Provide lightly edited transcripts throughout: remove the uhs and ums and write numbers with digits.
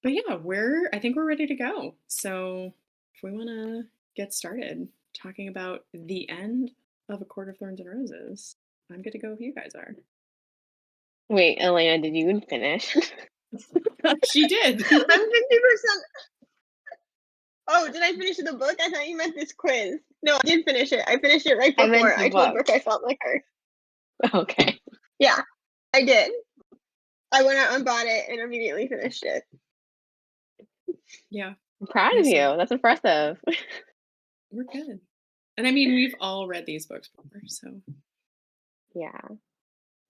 But yeah, I think we're ready to go. So if we want to get started talking about the end of A Court of Thorns and Roses, I'm good to go if you guys are. Wait, Elena, did you even finish? She did. I'm 50%. Oh, did I finish the book? I thought you meant this quiz. No, I did finish it. I finished it right I meant before. the I told book. Brooke I felt like her. Okay. Yeah, I did. I went out and bought it and immediately finished it. Yeah. I'm proud Yeah. of So you. That's impressive. we're good. And I mean, we've all read these books before, so Yeah.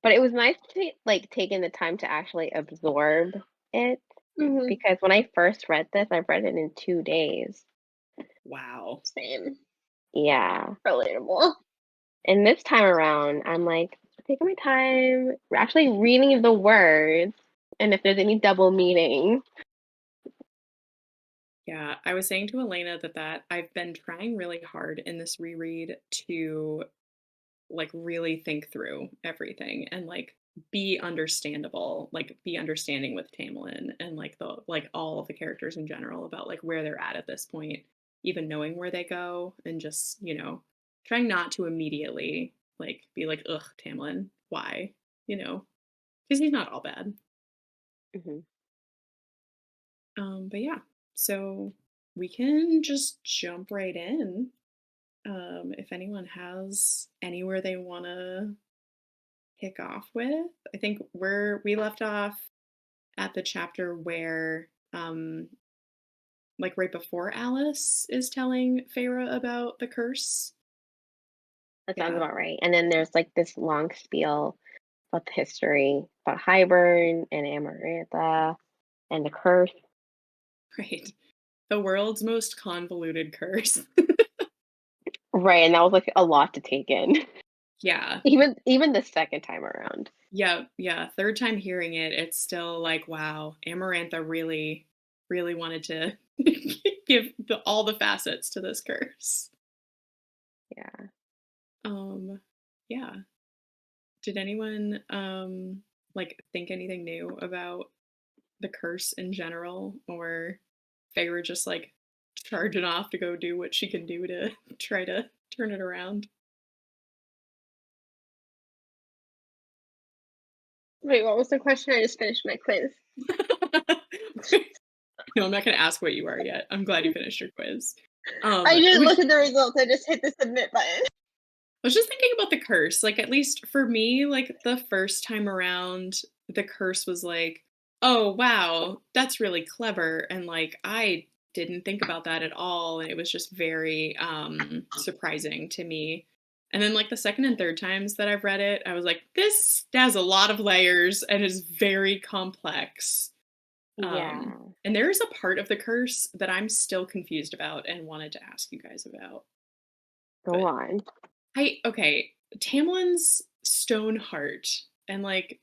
But it was nice to like taking the time to actually absorb it Mhm. because when I first read this, I read it in 2 days. Wow. Same. Yeah. Relatable. And this time around, I'm like taking my time, actually reading the words, and if there's any double meaning. Yeah, I was saying to Elena that I've been trying really hard in this reread to like really think through everything and like be understandable, like be understanding with Tamlin and like the like all of the characters in general about like where they're at this point, even knowing where they go and just, trying not to immediately like be like, ugh, Tamlin, why? Because he's not all bad. Mhm. But yeah, so we can just jump right in. If anyone has anywhere they want to kick off with, I think we left off at the chapter where, like right before Alice is telling Feyre about the curse. That sounds Yeah, about right. And then there's like this long spiel about the history about Hybern and Amarantha and the curse. right. The world's most convoluted curse. Right, and that was like a lot to take in. Yeah, Even the second time around. yeah, yeah. Third time hearing it, it's still like, wow, Amarantha really, really wanted to give all the facets to this curse. Yeah. Um, yeah. Did anyone like think anything new about the curse in general, or Feyre just like charging off to go do what she can do to try to turn it around? Wait, what was the question? I just finished my quiz. No, I'm not going to ask what you are yet. I'm glad you finished your quiz. I It didn't was look at the results. I just hit the submit button. I was just thinking about the curse. Like, at least for me, like the first time around, the curse was like, oh, wow, that's really clever. And like, I didn't think about that at all. And it was just very surprising to me. And then, like, the second and third times that I've read it, I was like, this has a lot of layers and is very complex. Um, Yeah. and there is a part of the curse that I'm still confused about and wanted to ask you guys about. Go But on. okay, Tamlin's stone heart, and like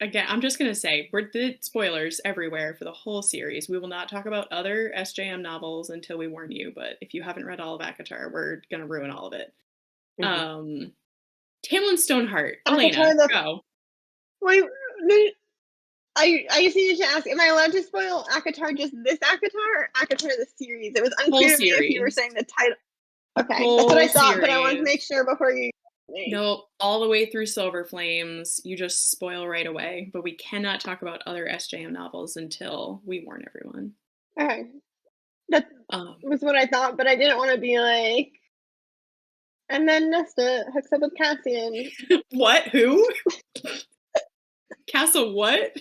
again, I'm just gonna say we're the spoilers everywhere for the whole series. We will not talk about other SJM novels until we warn you. But if you haven't read all of ACOTAR, we're gonna ruin all of it. Mhm. Um, Tamlin's stone heart, Elena, Akatar the go. wait. I just needed to ask: am I allowed to spoil Akatar? Just this Akatar, or Akatar the series? It was Whole unclear to me if you were series, saying the title. Okay, that's what I whole thought, but I wanted to series. make sure before you. No, all the way through Silver Flames. You just spoil right away. But we cannot talk about other SJM novels until we warn everyone. Okay, that Um, was what I thought, but I didn't want to be like. And then Nesta hooks up with Cassian. what? Who? Castle what?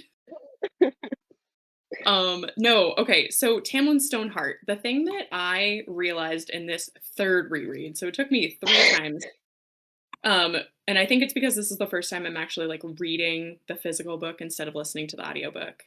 No, okay, so Tamlin Stoneheart, the thing that I realized in this third reread, so it took me 3 times, um, and I think it's because this is the first time I'm actually like reading the physical book instead of listening to the audiobook.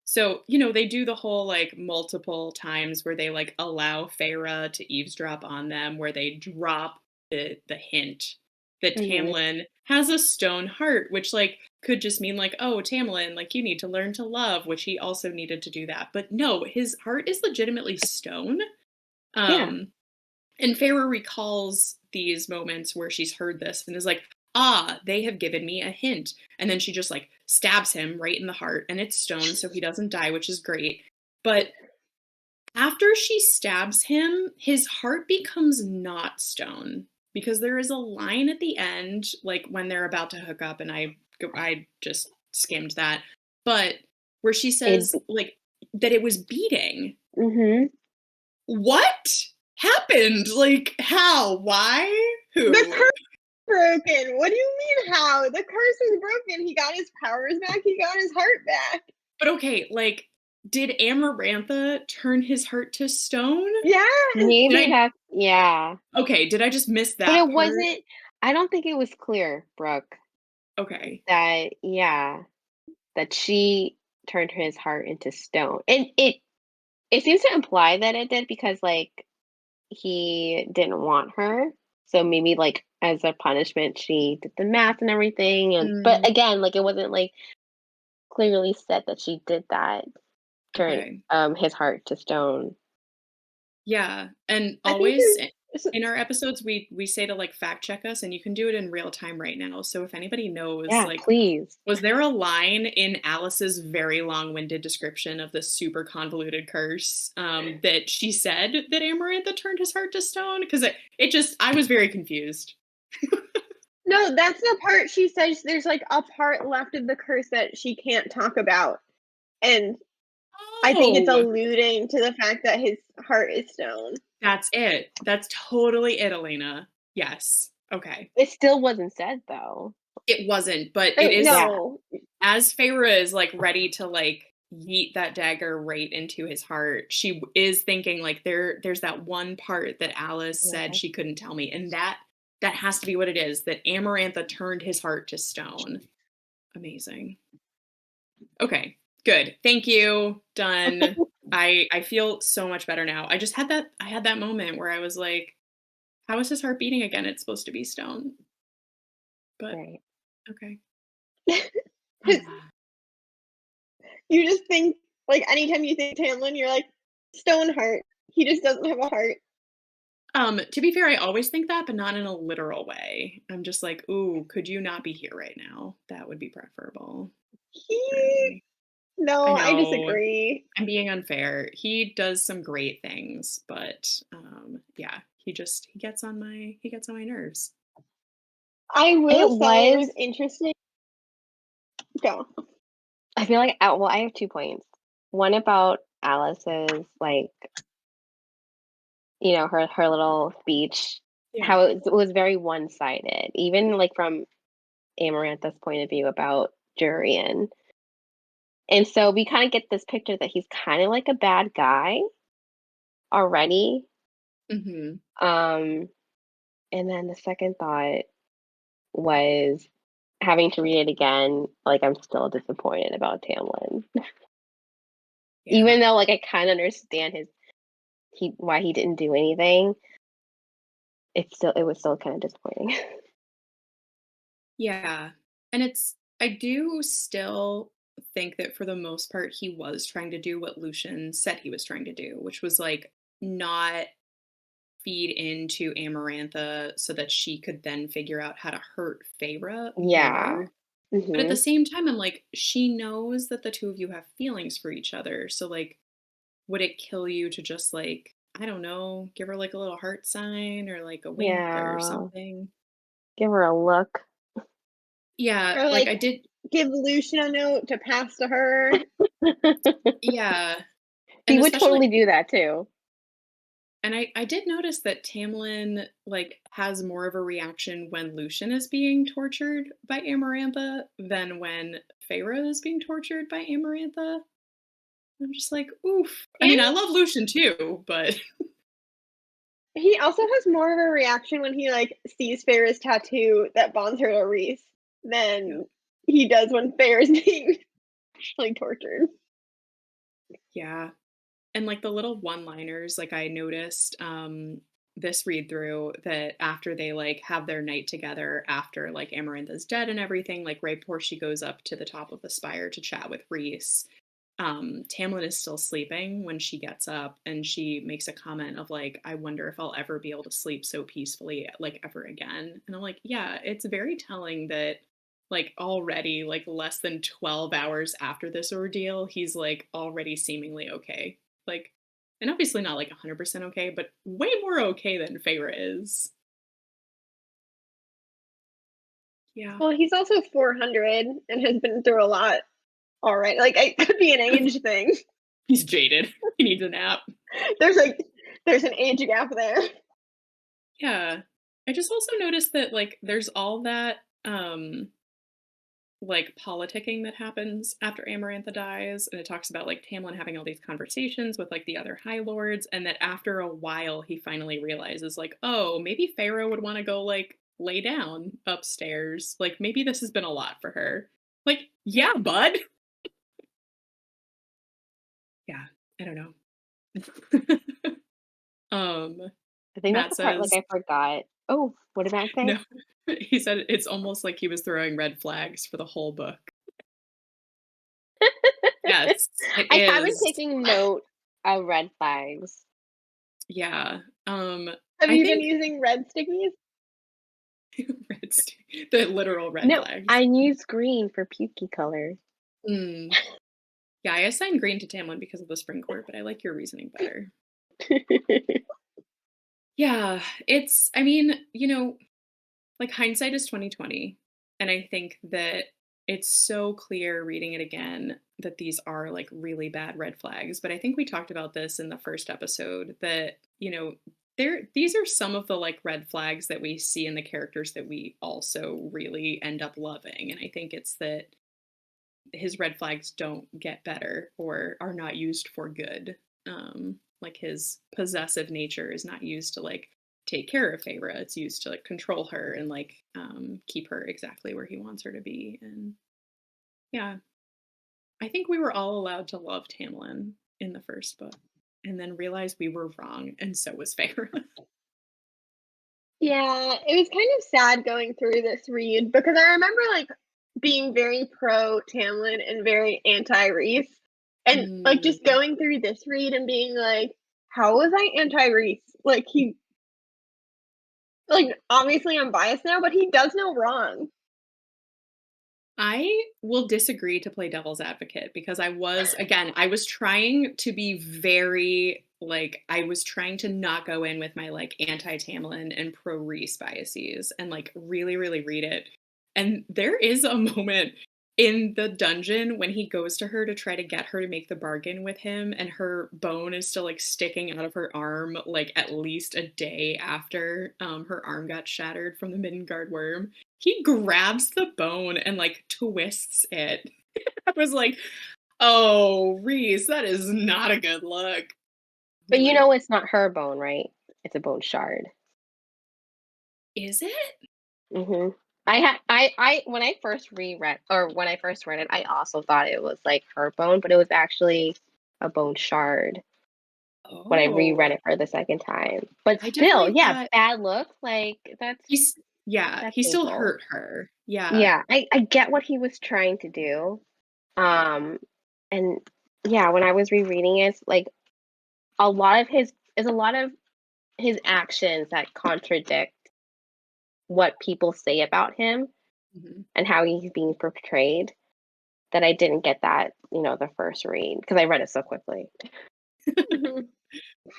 So, they do the whole like multiple times where they like allow Feyre to eavesdrop on them, where they drop the hint that Hmm. Tamlin has a stone heart, which like could just mean like, oh, Tamlin, like you need to learn to love, which he also needed to do that. But no, his heart is legitimately stone. Yeah. Um, and Feyre recalls these moments where she's heard this and is like, "Ah, they have given me a hint." And then she just, like, stabs him right in the heart, and it's stone, so he doesn't die, which is great. But after she stabs him, his heart becomes not stone because there is a line at the end, like, when they're about to hook up, and I just skimmed that, but where she It says, like, that it was beating. Mhm. What happened? Like, how? Why? The Who? curse broken. What do you mean how? The curse is broken. He got his powers back. He got his heart back. But okay, like, did Amarantha turn his heart to stone? Yes. Did Maybe I that's yeah. Okay, did I just miss But it that part? wasn't I don't think it was clear, Brooke, Okay. that yeah, that she turned his heart into stone. And it seems to imply that it did because like he didn't want her. So maybe like as a punishment she did the math and everything and but Mm, again, like it wasn't like clearly said that she did that, turn okay. his heart to stone. Yeah, and I think always there's in our episodes, we say to, like, fact check us, and you can do it in real time right now, so if anybody knows, yeah, like, please. was there a line in Alice's very long-winded description of the super convoluted curse, that she said that Amarantha turned his heart to stone? Because it just I was very confused. No, that's the part she says there's like a part left of the curse that she can't talk about. And I think it's Oh, alluding to the fact that his heart is stone. that's it. That's totally it, Elena. Yes. Okay. It still wasn't said though. It wasn't, but it is No. as Feyre is, like, ready to, like, yeet that dagger right into his heart, she is thinking, like, there's that one part that Alice said Yeah. she couldn't tell me, and that has to be what it is, that Amarantha turned his heart to stone. Amazing. Okay, good. Thank you. Done. I feel so much better now. I had that moment where I was like, "How is his heart beating again? It's supposed to be stone." But Right. okay. 'Cause you just think like anytime you think Tamlin, you're like, stone heart. He just doesn't have a heart. To be fair, I always think that, but not in a literal way. I'm just like, "Ooh, could you not be here right now? That would be preferable." He Really. I No, I know, disagree. I'm being unfair. He does some great things, but, yeah, he gets on my nerves. I will Okay. say It it was Mhm. was interesting. Go. I feel like well, I have 2 points. One about Alice's, like, her little speech, Yeah. how it was very one-sided, even, like, from Amarantha's point of view about Jurian. And so we kinda get this picture that he's kinda like a bad guy already. Mhm. Um, and then the second thought was having to read it again, like, I'm still disappointed about Tamlin. Yeah. Even though, like, I kinda understand his he why he didn't do anything, it was still kinda disappointing. Yeah. And I do still think that for the most part, he was trying to do what Lucian said he was trying to do, which was, like, not feed into Amarantha so that she could then figure out how to hurt Feyre Yeah. more. But at the Mhm. same time, I'm like, she knows that the two of you have feelings for each other. So, like, would it kill you to just, like, I don't know, give her like a little heart sign or like a wink or Yeah. something? Give her a look. Yeah, Or, like like, I did. give Lucian a note to pass to her. Yeah. He And would especially, totally do that too. and I did notice that Tamlin, like, has more of a reaction when Lucian is being tortured by Amarantha than when Feyre is being tortured by Amarantha. I'm just like, oof. I And mean, I love Lucian too, but he also has more of a reaction when he, like, sees Feyre's tattoo that bonds her to Reese yeah. than he does when Feyre's being, like, tortured. Yeah. And like the little one-liners, like I noticed this read through that after they like have their night together after like Amarantha's dead and everything, like right before she goes up to the top of the spire to chat with Reese. Tamlin is still sleeping when she gets up and she makes a comment of like, I wonder if I'll ever be able to sleep so peacefully like ever again. And I'm like, yeah, it's very telling that like already like less than 12 hours after this ordeal, he's like already seemingly okay. Like and obviously not like 100% okay, but way more okay than Feyre is. Yeah. Well, he's also 400 and has been through a lot already. Like, it could be an age thing. He's jaded. He needs a nap. There's like there's an age gap there. Yeah. I just also noticed that like there's all that like politicking that happens after Amarantha dies, and it talks about like Tamlin having all these conversations with like the other High Lords, and that after a while he finally realizes like, oh, maybe Pharaoh would want to go like lay down upstairs. Like maybe this has been a lot for her. Like, yeah, bud. Yeah, I don't know. um, I think that's Matt the part, like, says I forgot. Oh, what did Matt say? no. He said it's almost like he was throwing red flags for the whole book. Yes, it I haven't is. taken note of red flags. Yeah. Have I you been think using red stickies? the literal red No, I flags. use green for pukey colors. Mm. Yeah, I assigned green to Tamlin because of the spring court, but I like your reasoning better. Yeah, it's I mean, like hindsight is 2020, and I think that it's so clear reading it again that these are like really bad red flags, but I think we talked about this in the first episode that, these are some of the like red flags that we see in the characters that we also really end up loving, and I think it's that his red flags don't get better or are not used for good. Like his possessive nature is not used to like take care of Feyre. It's used to like control her and like keep her exactly where he wants her to be. And yeah, I think we were all allowed to love Tamlin in the first book, and then realize we were wrong, and so was Feyre. Yeah, it was kind of sad going through this read because I remember, like, being very pro Tamlin and very anti Reese, and, like, just Mm. going through this read and being like, "How was I anti Reese?" Obviously I'm biased now, but he does no wrong. I will disagree to play devil's advocate because I was trying to be very like I was trying to not go in with my like anti-Tamlin and pro-Reese biases and like really, really read it. And there is a moment in the dungeon when he goes to her to try to get her to make the bargain with him, and her bone is still like sticking out of her arm, like at least a day after her arm got shattered from the Midgard worm. He grabs the bone and like twists it. I was like, oh, Reese, that is not a good look. I But was you like, know it's not her bone, right? It's a bone shard. is it? Mhm. I when I first reread or when I first read it, I also thought it was, like, her bone, but it was actually a bone shard when I Oh, reread it for the second time. But I still, definitely yeah, thought bad look, like, yeah, that's he still painful. hurt her. Yeah. Yeah, I get what he was trying to do, um, and, yeah, when I was rereading it, like, a lot of his actions that contradict what people say about him Mhm. and how he's being portrayed, that I didn't get that, the first read because I read it so quickly. Mhm.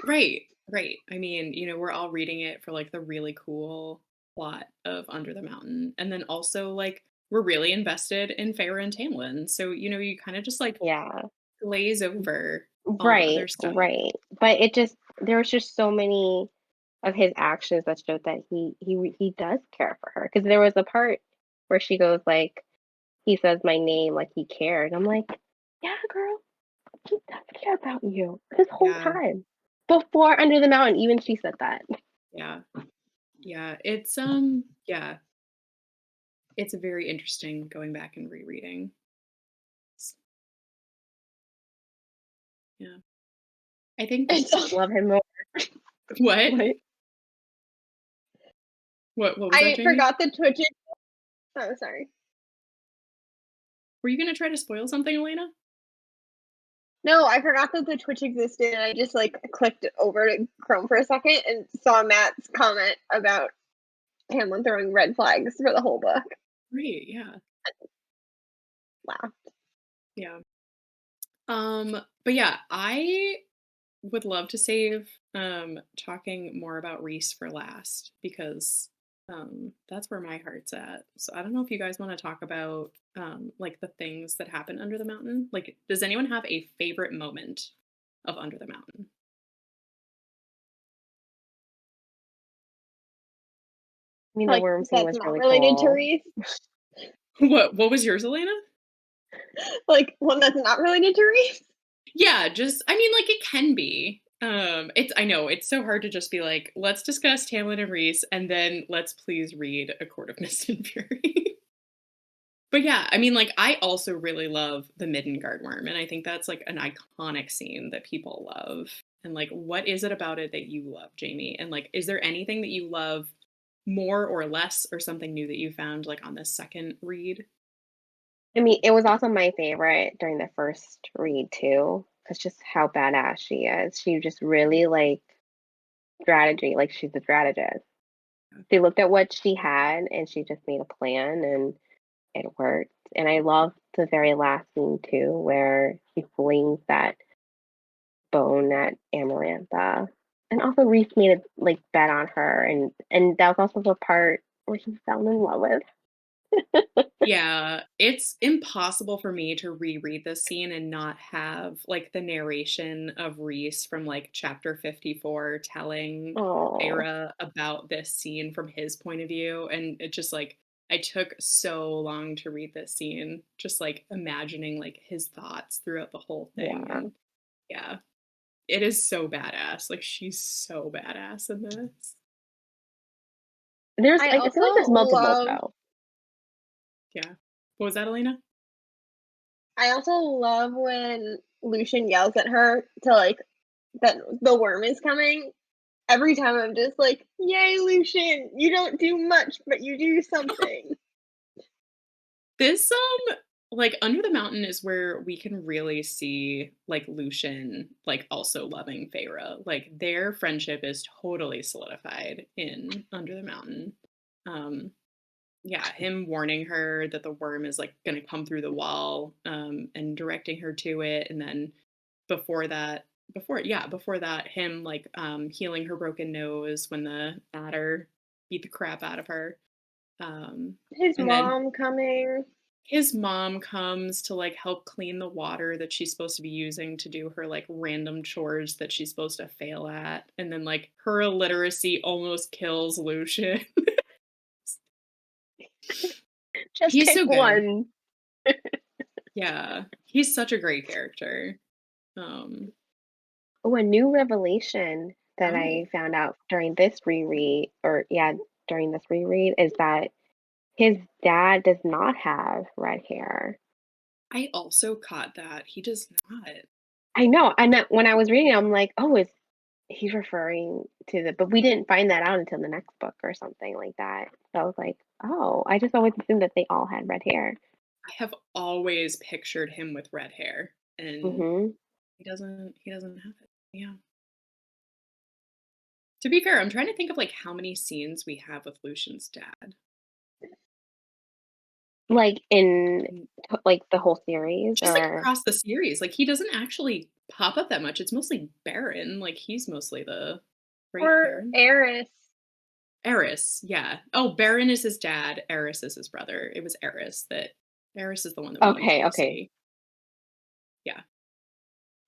Right, right. I mean, we're all reading it for like the really cool plot of Under the Mountain. And then also like we're really invested in Feyre and Tamlin. So, you kind of just like Yeah. glaze over all the Right, other stuff. right. But there was just so many of his actions that showed that he does care for her. Because there was a part where she goes like, he says my name like he cared. I'm like, "Yeah, girl, he does care about you this whole Yeah, time." Before Under the Mountain, even she said that. yeah, yeah. Yeah, it's very interesting going back and rereading. Yeah. I think I just love him more. what? What? What was that, I Jamie? forgot the twitching. Oh, sorry. Were you gonna try to spoil something, Elena? No, I forgot that the Twitch existed, and I just, like, clicked over to Chrome for a second and saw Matt's comment about Hamlin throwing red flags for the whole book. Right, yeah. Wow. Yeah. But yeah, I would love to save talking more about Reese for last because that's where my heart's at. So I don't know if you guys want to talk about like the things that happen under the mountain. Like does anyone have a favorite moment of Under the Mountain? I mean, the Like worm scene that's was not really related to cool. Reese. What was yours, Elena? Like, one that's not related to Reese? Yeah, just I mean, like, it can be. It's I know, it's so hard to just be like, "Let's discuss Tamlin and Reese, and then let's please read A Court of Mist and Fury." But yeah, I mean, like, I also really love the Middengard worm, and I think that's, like, an iconic scene that people love. And, like, what is it about it that you love, Jamie? And, like, is there anything that you love more or less or something new that you found, like, on this second read? I mean, it was also my favorite during the first read too, cause just how badass she is. She just really, like, strategy, like, she's a strategist. She looked at what she had, and she just made a plan, and it worked. And I love the very last scene too, where she flings that bone at Amarantha. And also Reese made a like bet on her, and that was also the part where she fell in love with. Yeah, it's impossible for me to reread this scene and not have, like, the narration of Reese from, like, chapter 54 telling Oh, Feyre about this scene from his point of view, and it just, like I took so long to read this scene, just, like, imagining, like, his thoughts throughout the whole thing, yeah. and yeah, it is so badass, like, she's so badass in this. There's I I feel also like there's multiple love though. Yeah. What was that, Elena? I also love when Lucian yells at her to like that the worm is coming. Every time I'm just like, "Yay, Lucian! You don't do much, but you do something." This, like, Under the Mountain is where we can really see, like, Lucian, like, also loving Feyre. Like, their friendship is totally solidified in Under the Mountain. Um, yeah, him warning her that the worm is, like, gonna come through the wall, and directing her to it, and then before that before that, him, like, healing her broken nose when the adder beat the crap out of her. His And then mom coming. his mom comes to, like, help clean the water that she's supposed to be using to do her, like, random chores that she's supposed to fail at, and then, like, her illiteracy almost kills Lucian. Just He's pick so good. one. Yeah. He's such a great character. Oh, a new revelation that Oh, I found out during this reread, or yeah, during this reread, is that his dad does not have red hair. I also caught that. He does not. I know, and that when I was reading, I'm like, "Oh, is he referring to the?" But we didn't find that out until the next book or something like that. So I was like, "Oh, I just always assumed that they all had red hair." I have always pictured him with red hair, and Mhm. he doesn't have it. Yeah. To be fair, I'm trying to think of, like, how many scenes we have with Lucian's dad. Like in Mm, like the whole series, just, like, or across the series, like, he doesn't actually pop up that much, it's mostly Baron, like, he's mostly the right, or Baron? Eris. Eris, yeah. Oh, Baron is his dad, Eris is his brother. It was Eris is the one that we Okay, usually okay. see. Yeah.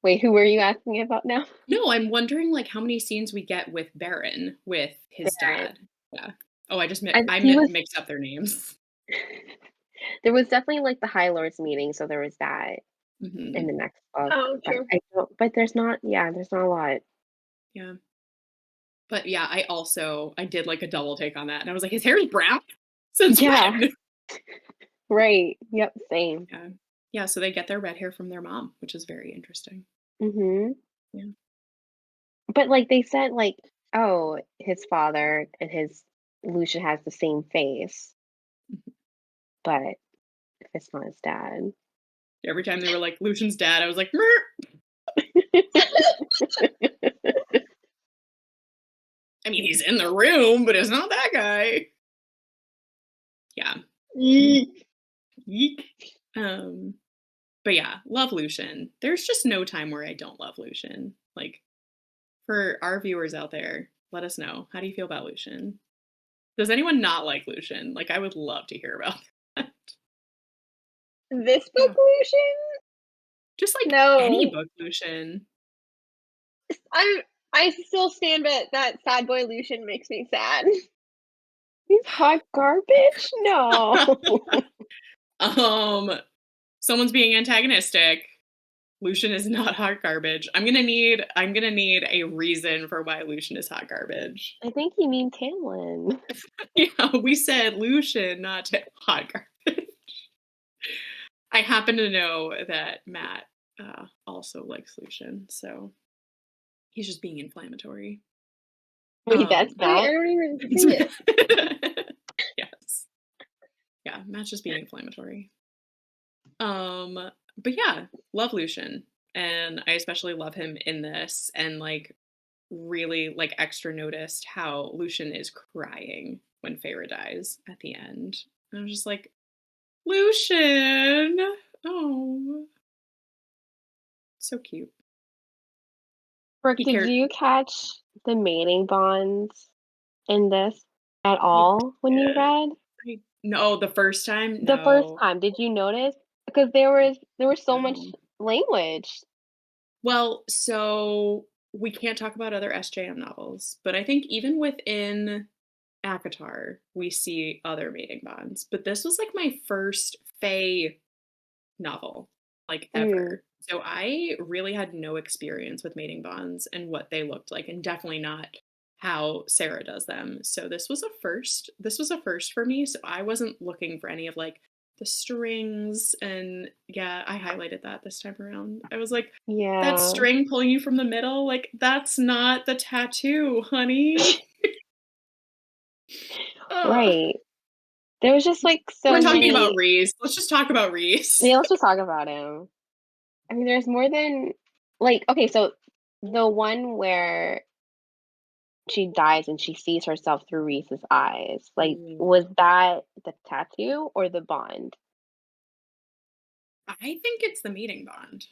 Wait, who were you asking about now? No, I'm wondering, like, how many scenes we get with Baron with his Baron. dad. Yeah. Oh, I just mi I I he mi was mixed up their names. there was definitely, like, the High Lords meeting, so there was that in Mhm. the next book, Oh, but true. I don't but there's not yeah, there's not a lot. Yeah. But, yeah, I did, like, a double take on that, and I was like, "His hair is brown? Since Yeah, when?" right. Yep, same. Yeah. Yeah, so they get their red hair from their mom, which is very interesting. Mhm. Yeah. But, like, they said, like, "Oh, his father and his Lucian has the same face," Mhm. but it's not his dad. Every time they were like, "Lucian's dad," I was like, "Mer." I mean, he's in the room, but it's not that guy. Yeah. Yeek. Yeek. Um, but yeah, love Lucian. There's just no time where I don't love Lucian. Like, for our viewers out there, let us know. How do you feel about Lucian? Does anyone not like Lucian? Like, I would love to hear about that. This book, Yeah. Lucian? Just like any No. book Lucian. I I still stand by that sad boy Lucian makes me sad. He's hot garbage? No. um, someone's being antagonistic. Lucian is not hot garbage. I'm gonna need a reason for why Lucian is hot garbage. I think you mean Tamlin. Yeah, we said Lucian, not hot garbage. I happen to know that Matt also likes Lucian, so he's just being inflammatory. Wait, that's Um, I don't even see it. yes, yeah, Matt's just being inflammatory. But yeah, love Lucian, and I especially love him in this, and like really like extra noticed how Lucian is crying when Feyre dies at the end. And I was just like, Lucian, oh, so cute. Brooke, He did cared. you catch the mating bonds in this at Oh, all when you yeah. read? No, the first time, The first no, time, did you notice? Because there was so much no. language. Well, so we can't talk about other SJM novels, but I think even within ACOTAR, we see other mating bonds. But this was like my first Fae novel, like Mm, ever. So I really had no experience with mating bonds and what they looked like, and definitely not how Sarah does them. So this was a first. This was a first for me. So I wasn't looking for any of like the strings, and yeah, I highlighted that this time around. I was like, that yeah, string pulling you from the middle, like that's not the tattoo, honey. Ugh. right. There was just like We're so talking about many. Reese. Let's just talk about Reese. Yeah, let's just talk about him. I mean, there's more than like okay, so the one where she dies and she sees herself through Reese's eyes. Like, Mm. was that the tattoo or the bond? I think it's the meeting bond,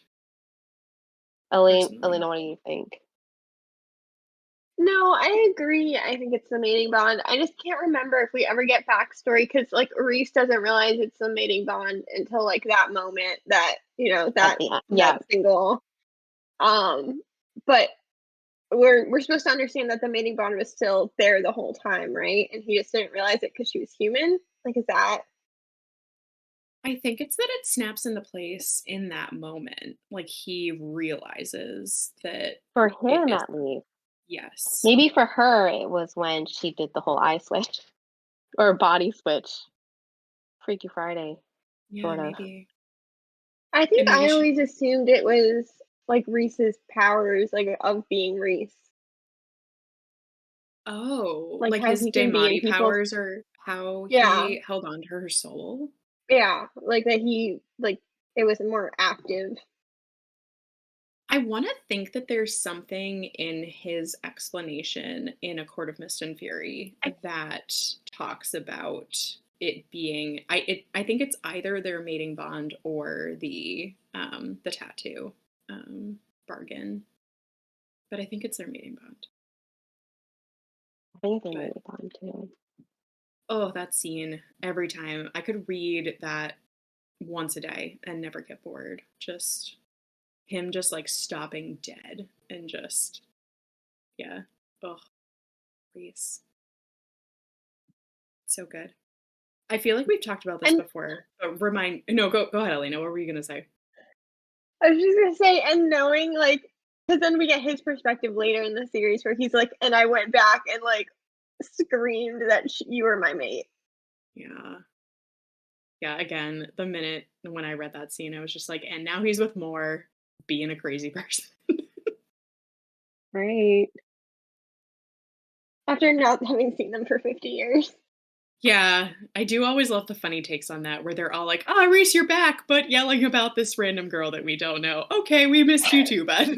Elena, personally. what do you think? No, I agree. I think it's the mating bond. I just can't remember if we ever get backstory because, like, Reese doesn't realize it's the mating bond until like that moment that At that the end, yeah, that single. um, but we're supposed to understand that the mating bond was still there the whole time, right? And he just didn't realize it because she was human. Like, is that I think it's that it snaps into place in that moment. Like he realizes that for it him is. at least? Yes. Maybe for her, it was when she did the whole eye switch or body switch. Freaky Friday, Yeah, sort of. maybe. I think And maybe I she. always assumed it was like Reese's powers, like of being Reese, Oh, like like how his he can be in Daimati people's. powers or how Yeah, he held on to her soul. yeah, like that he like it was more active. I want to think that there's something in his explanation in A Court of Mist and Fury I, that talks about it being. I think it's either their mating bond or the tattoo bargain, but I think it's their mating bond. I think they made But it on too. oh, that scene every time I could read that once a day and never get bored. Just him just like stopping dead and just yeah. Oh, please. So good. I feel like we've talked about this And before, but remind no, go ahead, Elena. What were you gonna say? I was just gonna say, and knowing like, because then we get his perspective later in the series where he's like, and I went back and like screamed that you were my mate. Yeah. Yeah, again, the minute when I read that scene, I was just like, and now he's with more being a crazy person. Right. After not having seen them for 50 years. Yeah, I do always love the funny takes on that where they're all like, "Ah, Reese, you're back," but yelling about this random girl that we don't know. Okay, we missed you too, bud.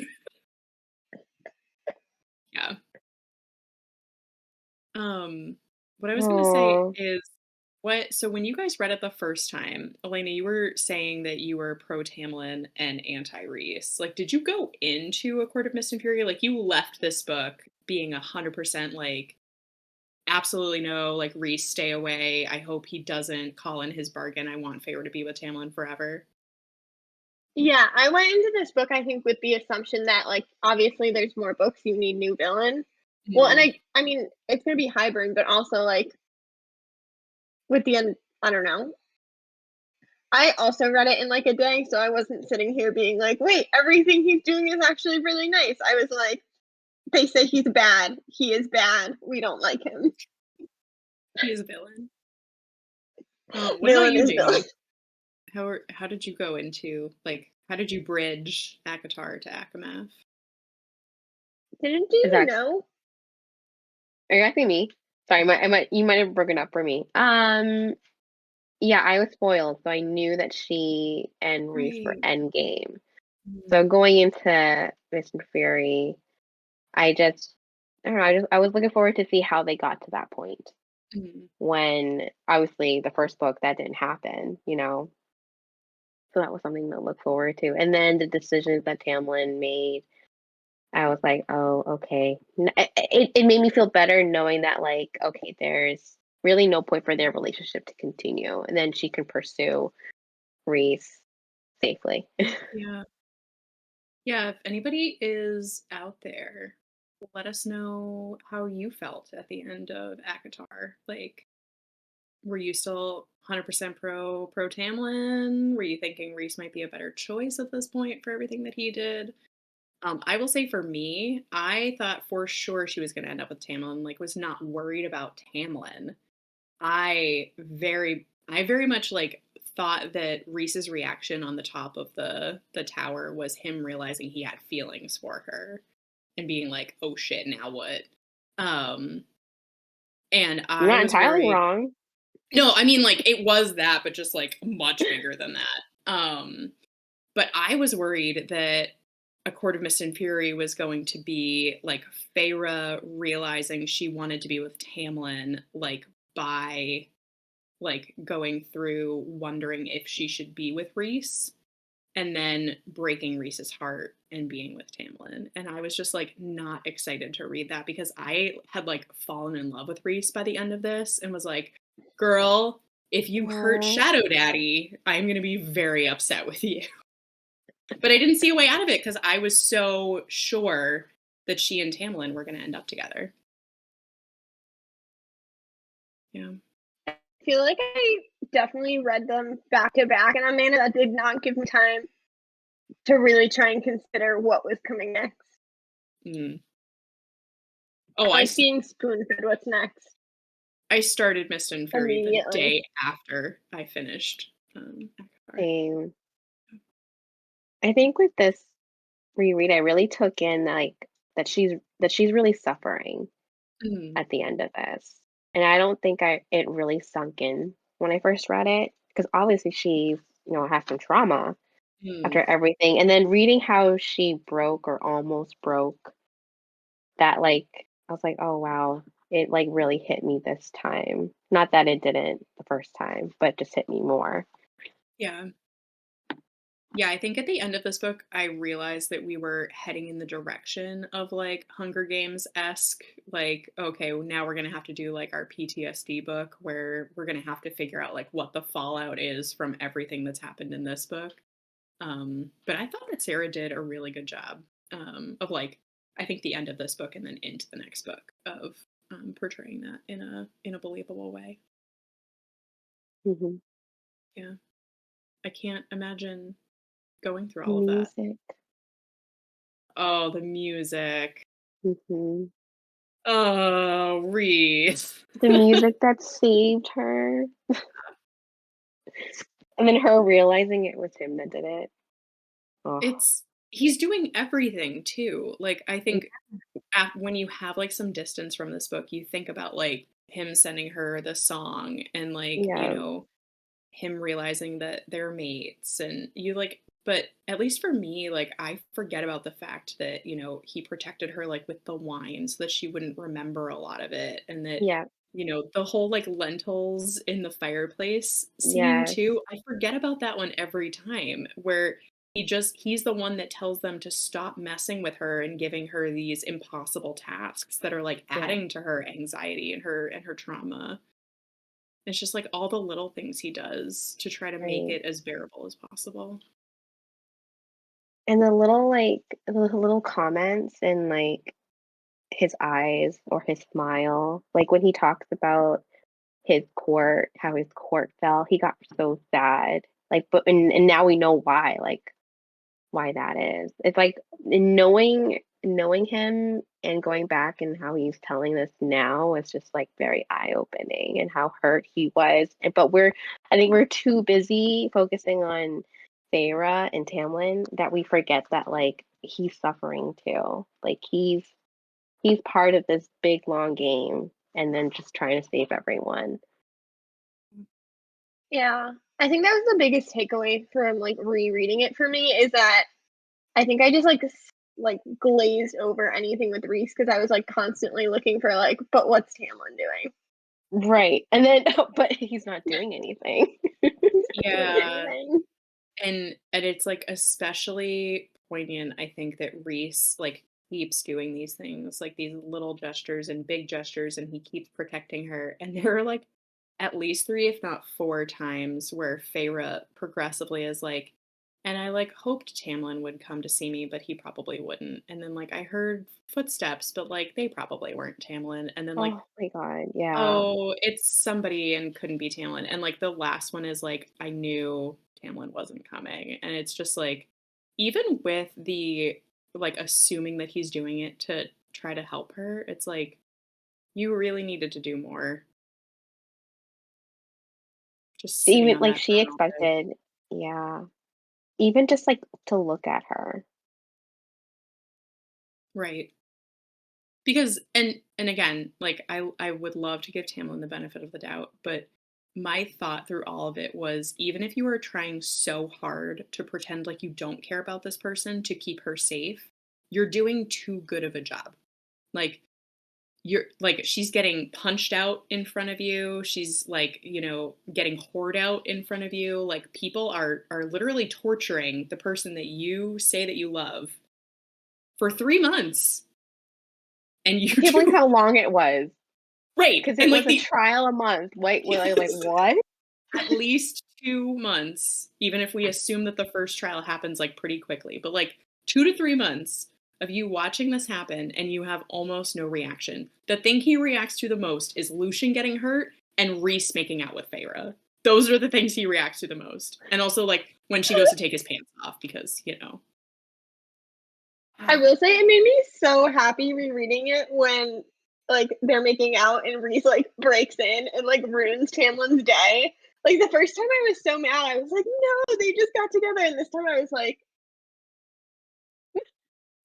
Um, what I was gonna say Oh. is so when you guys read it the first time, Elena, you were saying that you were pro Tamlin and anti Reese. Like, did you go into A Court of Mist and Fury? Like, you left this book being 100% like, absolutely no, like, Reese, stay away. I hope he doesn't call in his bargain. I want Feyre to be with Tamlin forever. Yeah, I went into this book, I think, with the assumption that, like, obviously there's more books, you need new villain. Well, and Mm, I mean, it's gonna be Hybern, but also, like, with the end I don't know. I also read it in, like, a day, so I wasn't sitting here being like, "Wait, everything he's doing is actually really nice." I was like, "They say he's bad. He is bad. We don't like him. he is a villain. What about Villain you, is villain." Jamie? How did you go into like how did you bridge Akatar to Akamath? Didn't Is you that know? are you asking me? Sorry, you might have broken up for me. Yeah, I was spoiled, so I knew that she and Reese were Right. endgame. Mm, So going into Mist and Fury, I don't know, I was looking forward to see how they got to that point. mm, When obviously the first book that didn't happen, you know. So that was something to look forward to. And then the decisions that Tamlin made, I was like, oh, okay. It made me feel better knowing that, like, okay, there's really no point for their relationship to continue. And then she can pursue Reese safely. yeah. Yeah, if anybody is out there, let us know how you felt at the end of Akatar. Like, were you still 100% pro Tamlin? Were you thinking Reese might be a better choice at this point for everything that he did? I will say for me, I thought for sure she was going to end up with Tamlin. Like, was not worried about Tamlin. I very much like thought that Reese's reaction on the top of the tower was him realizing he had feelings for her and being like, "Oh shit, now what?" Um and You're I not was entirely worried. wrong. No, I mean like it was that but just like much bigger than that. But I was worried that A Court of Mist and Fury was going to be like Feyre realizing she wanted to be with Tamlin like by like going through wondering if she should be with Reese and then breaking Reese's heart and being with Tamlin. And I was just like not excited to read that because I had like fallen in love with Reese by the end of this and was like, girl, if you hurt Aw. Shadow Daddy, I'm going to be very upset with you. But I didn't see a way out of it because I was so sure that she and Tamlin were going to end up together. Yeah. I feel like I definitely read them back to back, and Amanda, that did not give me time to really try and consider what was coming next. Mm. Oh, Like being spoon-fed what's next I started Mist and Fury the immediately. day after I finished Avatar. Same. I think with this reread, I really took in, like, that she's really suffering Mm, at the end of this. And I don't think it really sunk in when I first read it because obviously she's, you know, has some trauma after mm. everything. And then reading how she broke or almost broke, that, like, I was like, oh wow, it like really hit me this time. Not that it didn't the first time, but just hit me more. Yeah. Yeah, I think at the end of this book, I realized that we were heading in the direction of like Hunger Games-esque, like, okay, well, now we're gonna have to do like our PTSD book where we're gonna have to figure out like what the fallout is from everything that's happened in this book. But I thought that Sarah did a really good job of like, I think the end of this book and then into the next book of portraying that in a believable way. Hmm. Yeah, I can't imagine going through all of that. Music. Oh, the music. Hmm. Oh, Reese. The music that saved her, and then her realizing it was him that did it. Oh, It's he's doing everything too. Like I think when you have like some distance from this book, you think about like him sending her the song and like, you yeah. know, him realizing that they're mates and you like but at least for me, like, I forget about the fact that, he protected her, like, with the wine so that she wouldn't remember a lot of it, and that, Yeah. the whole, like, lentils in the fireplace scene Yes. too, I forget about that one every time, where he's the one that tells them to stop messing with her and giving her these impossible tasks that are, like, Yes. adding to her anxiety and her trauma. It's just, like, all the little things he does to try to make Right. it as bearable as possible. And the little comments in like his eyes or his smile, like when he talks about how his court fell, he got so sad. Like, but and now we know why. Like, why that is. It's like knowing him and going back and how he's telling this now is just like very eye opening and how hurt he was. But I think we're too busy focusing on Sarah and Tamlin that we forget that like he's suffering too. Like he's part of this big long game and then just trying to save everyone. Yeah. I think that was the biggest takeaway from like rereading it for me is that I think I just like glazed over anything with Reese because I was like constantly looking for like, but what's Tamlin doing? Right. And then but he's not doing anything. He's not doing Yeah, anything. and it's, like, especially poignant, I think, that Reese, like, keeps doing these things, like, these little gestures and big gestures, and he keeps protecting her, and there are, like, at least 3, if not 4 times where Feyre progressively is like, "And I, like, hoped Tamlin would come to see me, but he probably wouldn't, and then, like, I heard footsteps, but, like, they probably weren't Tamlin," and then, like, Oh my god, yeah. "Oh, it's somebody and couldn't be Tamlin," and, like, the last one is, like, "I knew Tamlin wasn't coming," and it's just, like, even with the, like, assuming that he's doing it to try to help her, it's like, you really needed to do more. Just sitting Even on like that she throne all day. expected, yeah. Even just like to look at her. Right. Because and again, like, I would love to give Tamlin the benefit of the doubt, but my thought through all of it was even if you are trying so hard to pretend like you don't care about this person to keep her safe, you're doing too good of a job. Like, you're like, she's getting punched out in front of you, she's, like, getting whored out in front of you, like, people are literally torturing the person that you say that you love for 3 months, and you I can't believe do how long it was right, because it and, was like, a the trial a month. Wait, were I like, yes, what? at least 2 months, even if we assume that the first trial happens, like, pretty quickly, but, like, 2 to 3 months of you watching this happen, and you have almost no reaction. The thing he reacts to the most is Lucian getting hurt and Rhys making out with Feyre. Those are the things he reacts to the most, and also, like, when she goes to take his pants off because, I will say it made me so happy rereading it when like they're making out and Reese like breaks in and like ruins Tamlin's day. Like the first time I was so mad, I was like, no, they just got together. And this time I was like,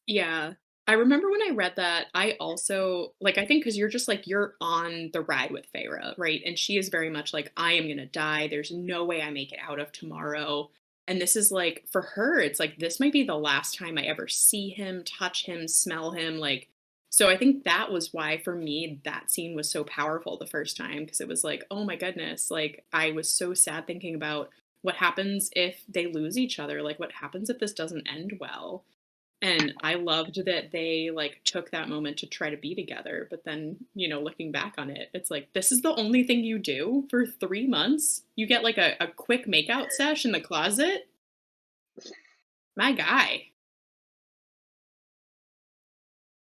Yeah. I remember when I read that, I also like, I think because 'cause you're just, like, you're on the ride with Feyre, right? And she is very much like, "I am gonna die, there's no way I make it out of tomorrow." And this is, like for her, it's like, this might be the last time I ever see him, touch him, smell him, like so I think that was why, for me, that scene was so powerful the first time because it was like, "Oh my goodness," like, I was so sad thinking about what happens if they lose each other, like, what happens if this doesn't end well? And I loved that they, like, took that moment to try to be together, but then, looking back on it, it's like, this is the only thing you do for 3 months? You get, like, a quick makeout sesh in the closet? My guy.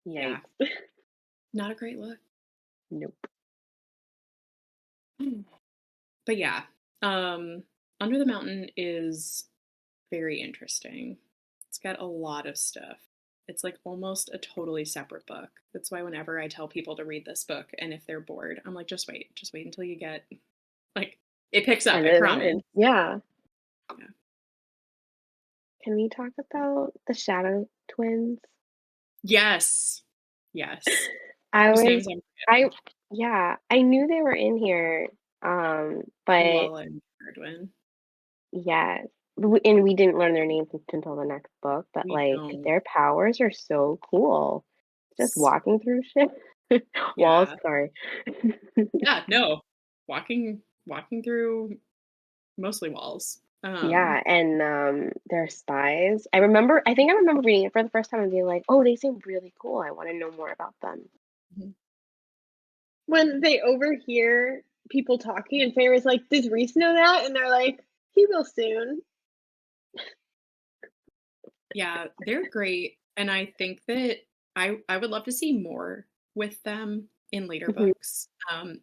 Yeah, Yikes. not a great look. Nope. Mm. But yeah, um, Under the Mountain is very interesting. It's got a lot of stuff. It's like almost a totally separate book. That's why whenever I tell people to read this book and if they're bored, I'm like, just wait until you get like it picks up, And I then promise. yeah. Yeah. Can we talk about the Shadow Twins? Yes. Yes. I Whose was names I'm I forgetting. yeah, I knew they were in here, but Lala and Erdwin. yes. and we didn't learn their names until the next book, but, We like, don't. their powers are so cool. Just So walking through shit. Walls, yeah. sorry. Yeah, no. Walking through mostly walls. Yeah, and, their spies. I think I remember reading it for the first time and being like, "Oh, they seem really cool. I wanna know more about them." Mhm. When they overhear people talking and Feyre's like, "Does Reese know that?" And they're like, "He will soon." Yeah, they're great, and I think that I would love to see more with them in later Mhm. books,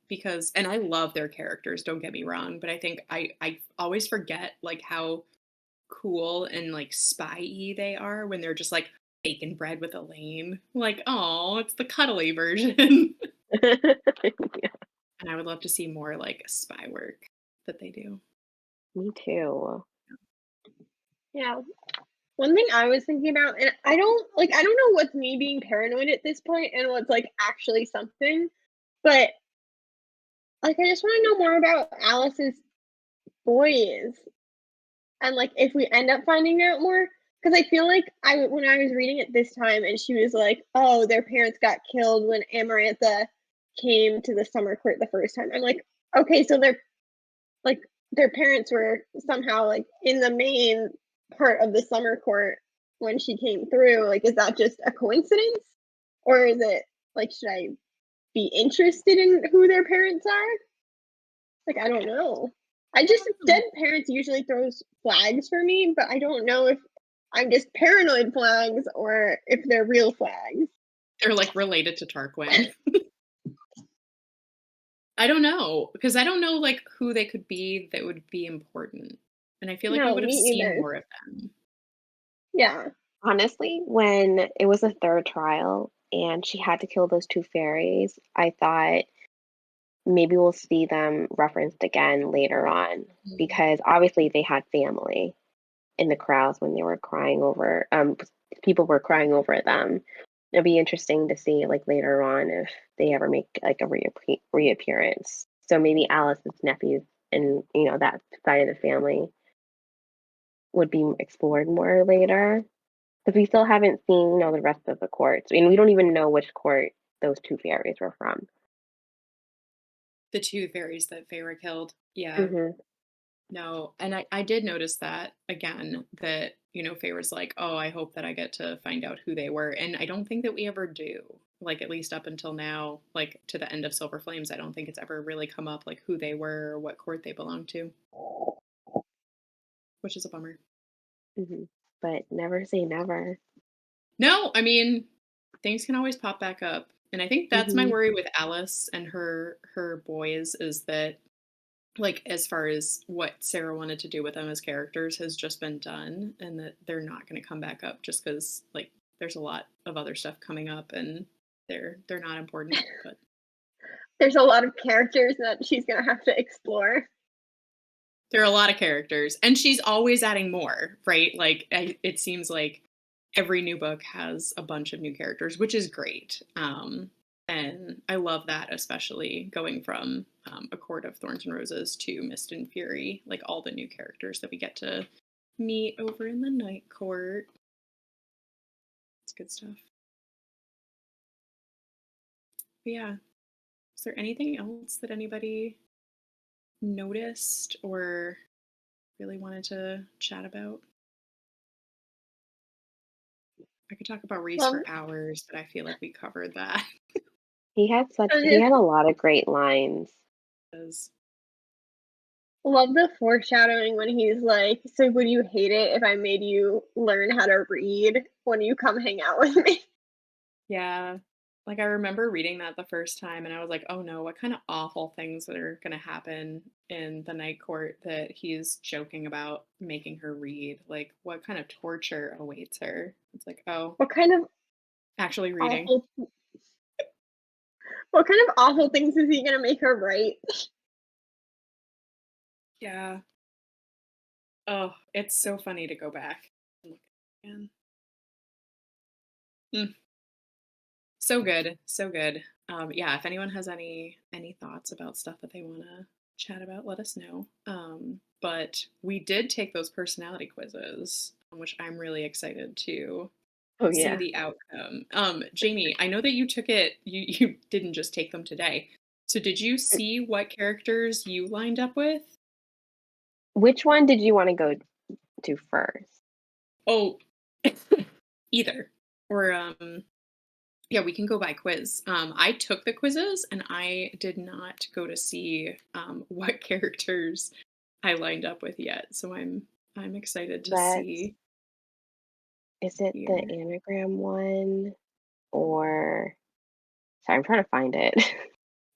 because and I love their characters, don't get me wrong, but I think I always forget, like, how cool and, like, spy-y they are when they're just, like, baking bread with Elaine. Like, oh, it's the cuddly version. Yeah, And I would love to see more, like, spy work that they do. me too. Yeah. One thing I was thinking about, and I don't know what's me being paranoid at this point and what's like actually something, but like I just want to know more about Alice's boys and like if we end up finding out more, because I feel like I when I was reading it this time and she was like, oh, their parents got killed when Amarantha came to the summer court the first time. I'm like, okay, so like their parents were somehow like in the main part of the summer court when she came through. Like, is that just a coincidence? Or is it like, should I be interested in who their parents are? Like, I don't know. I Yeah, just I don't dead know. parents usually throws flags for me, but I don't know if I'm just paranoid flags or if they're real flags. They're, like, related to Tarquin. I don't know, because I don't know, like, who they could be that would be important, and I feel like we No, would have me seen either. more of them. Yeah. Honestly, when it was a 3rd trial and she had to kill those 2 fairies, I thought maybe we'll see them referenced again later on Mm. because obviously they had family in the crowds when they were crying over people were crying over them. It'll be interesting to see like later on if they ever make like a reappearance. So maybe Alice's nephews and that side of the family would be explored more later because we still haven't seen the rest of the courts. I mean, we don't even know which court those 2 fairies were from. The 2 fairies that Feyre killed. Yeah. Hmm. No, and I did notice that again, that, Feyre's like, "Oh, I hope that I get to find out who they were," and I don't think that we ever do. Like, at least up until now, like, to the end of Silver Flames, I don't think it's ever really come up, like, who they were or what court they belonged to, which is a bummer. Hmm. But never say never. No, I mean, things can always pop back up, and I think that's my Hmm. worry with Alice and her boys is that, like, as far as what Sarah wanted to do with them as characters has just been done, and that they're not gonna come back up just because, like, there's a lot of other stuff coming up, and they're not important, but There's a lot of characters that she's gonna have to explore. there are a lot of characters, and she's always adding more, right? Like, it seems like every new book has a bunch of new characters, which is great. And I love that, especially going from A Court of Thorns and Roses to Mist and Fury, like all the new characters that we get to meet over in the Night Court. It's good stuff. But yeah, is there anything else that anybody noticed or really wanted to chat about? I could talk about Reese Love, for hours, but I feel like we covered that. I He just had a lot of great lines. 'Cause love the foreshadowing when he's like, "So would you hate it if I made you learn how to read when you come hang out with me?" yeah. Like, I remember reading that the first time, and I was like, "Oh, no, what kinda awful things that are gonna happen in the Night Court that he's joking about making her read? Like, what kind of torture awaits her?" It's like, "Oh, What kind of actually reading." awful what kind of awful things is he gonna make her write? Yeah. Oh, it's so funny to go back and look at it again. Mm, so good, so good. Yeah, if anyone has any thoughts about stuff that they wanna chat about, let us know. but we did take those personality quizzes, which I'm really excited to Oh see yeah. the outcome. Jamie, I know that you took it, you didn't just take them today. So did you see what characters you lined up with? Which one did you want to go to first? Oh, either. Or yeah, we can go by quiz. I took the quizzes and I did not go to see what characters I lined up with yet. So I'm excited to Let's see Is it the here. anagram one or sorry, I'm trying to find it.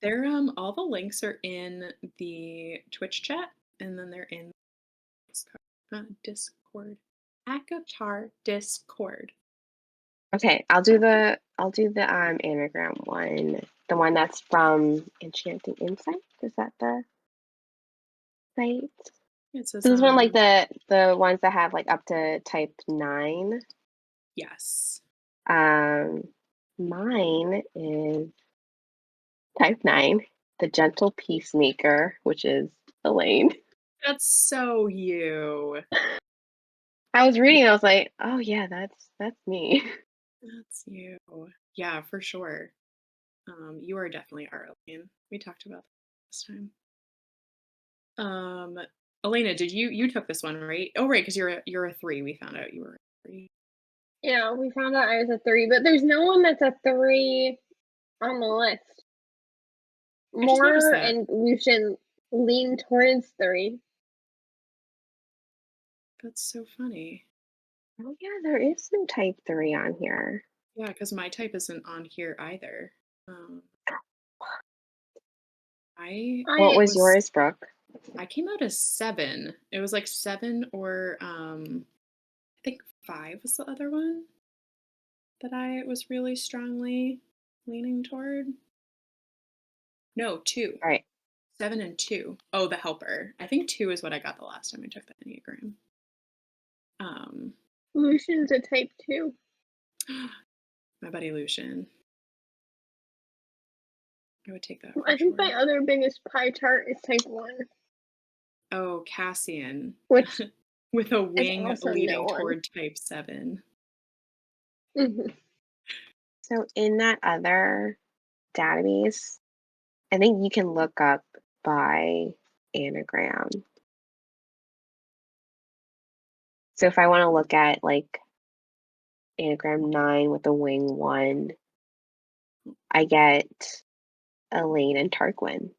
They're all the links are in the Twitch chat and then they're in Discord. Akatar Discord. Okay, I'll do the anagram one. The one that's from Enchanting Insight. Is that the site? It says This is one like the ones that have like up to type 9. yes. Um Mine is type 9, the gentle peacemaker, which is Elaine. That's so you. I was reading, I was like, oh yeah, that's me. That's you. Yeah, for sure. You are definitely our Elaine. We talked about that last time. Um, Elena, did you took this one, right? Oh, right, because you're a 3. We found out you were a 3. Yeah, we found out I was a 3, but there's no one that's a 3 on the list. I just noticed Moore that. and Lucian lean towards 3. That's so funny. Oh yeah, there is some type 3 on here. Yeah, because my type isn't on here either. Um, I What I was was yours, Brooke? I came out as 7. It was like 7 or I think 5 was the other one that I was really strongly leaning toward. No, 2. All right. 7 and 2. Oh, the helper. I think 2 is what I got the last time I took the Enneagram. Um, Lucian's a type 2. my buddy Lucian. I would take that for I think sure. my other biggest pie chart is type 1, Oh, Cassian. which With a is wing also no leading one. toward type 7. Mhm. So in that other database, I think you can look up by anagram. So if I want to look at like anagram 9 with a wing 1, I get Elaine and Tarquin.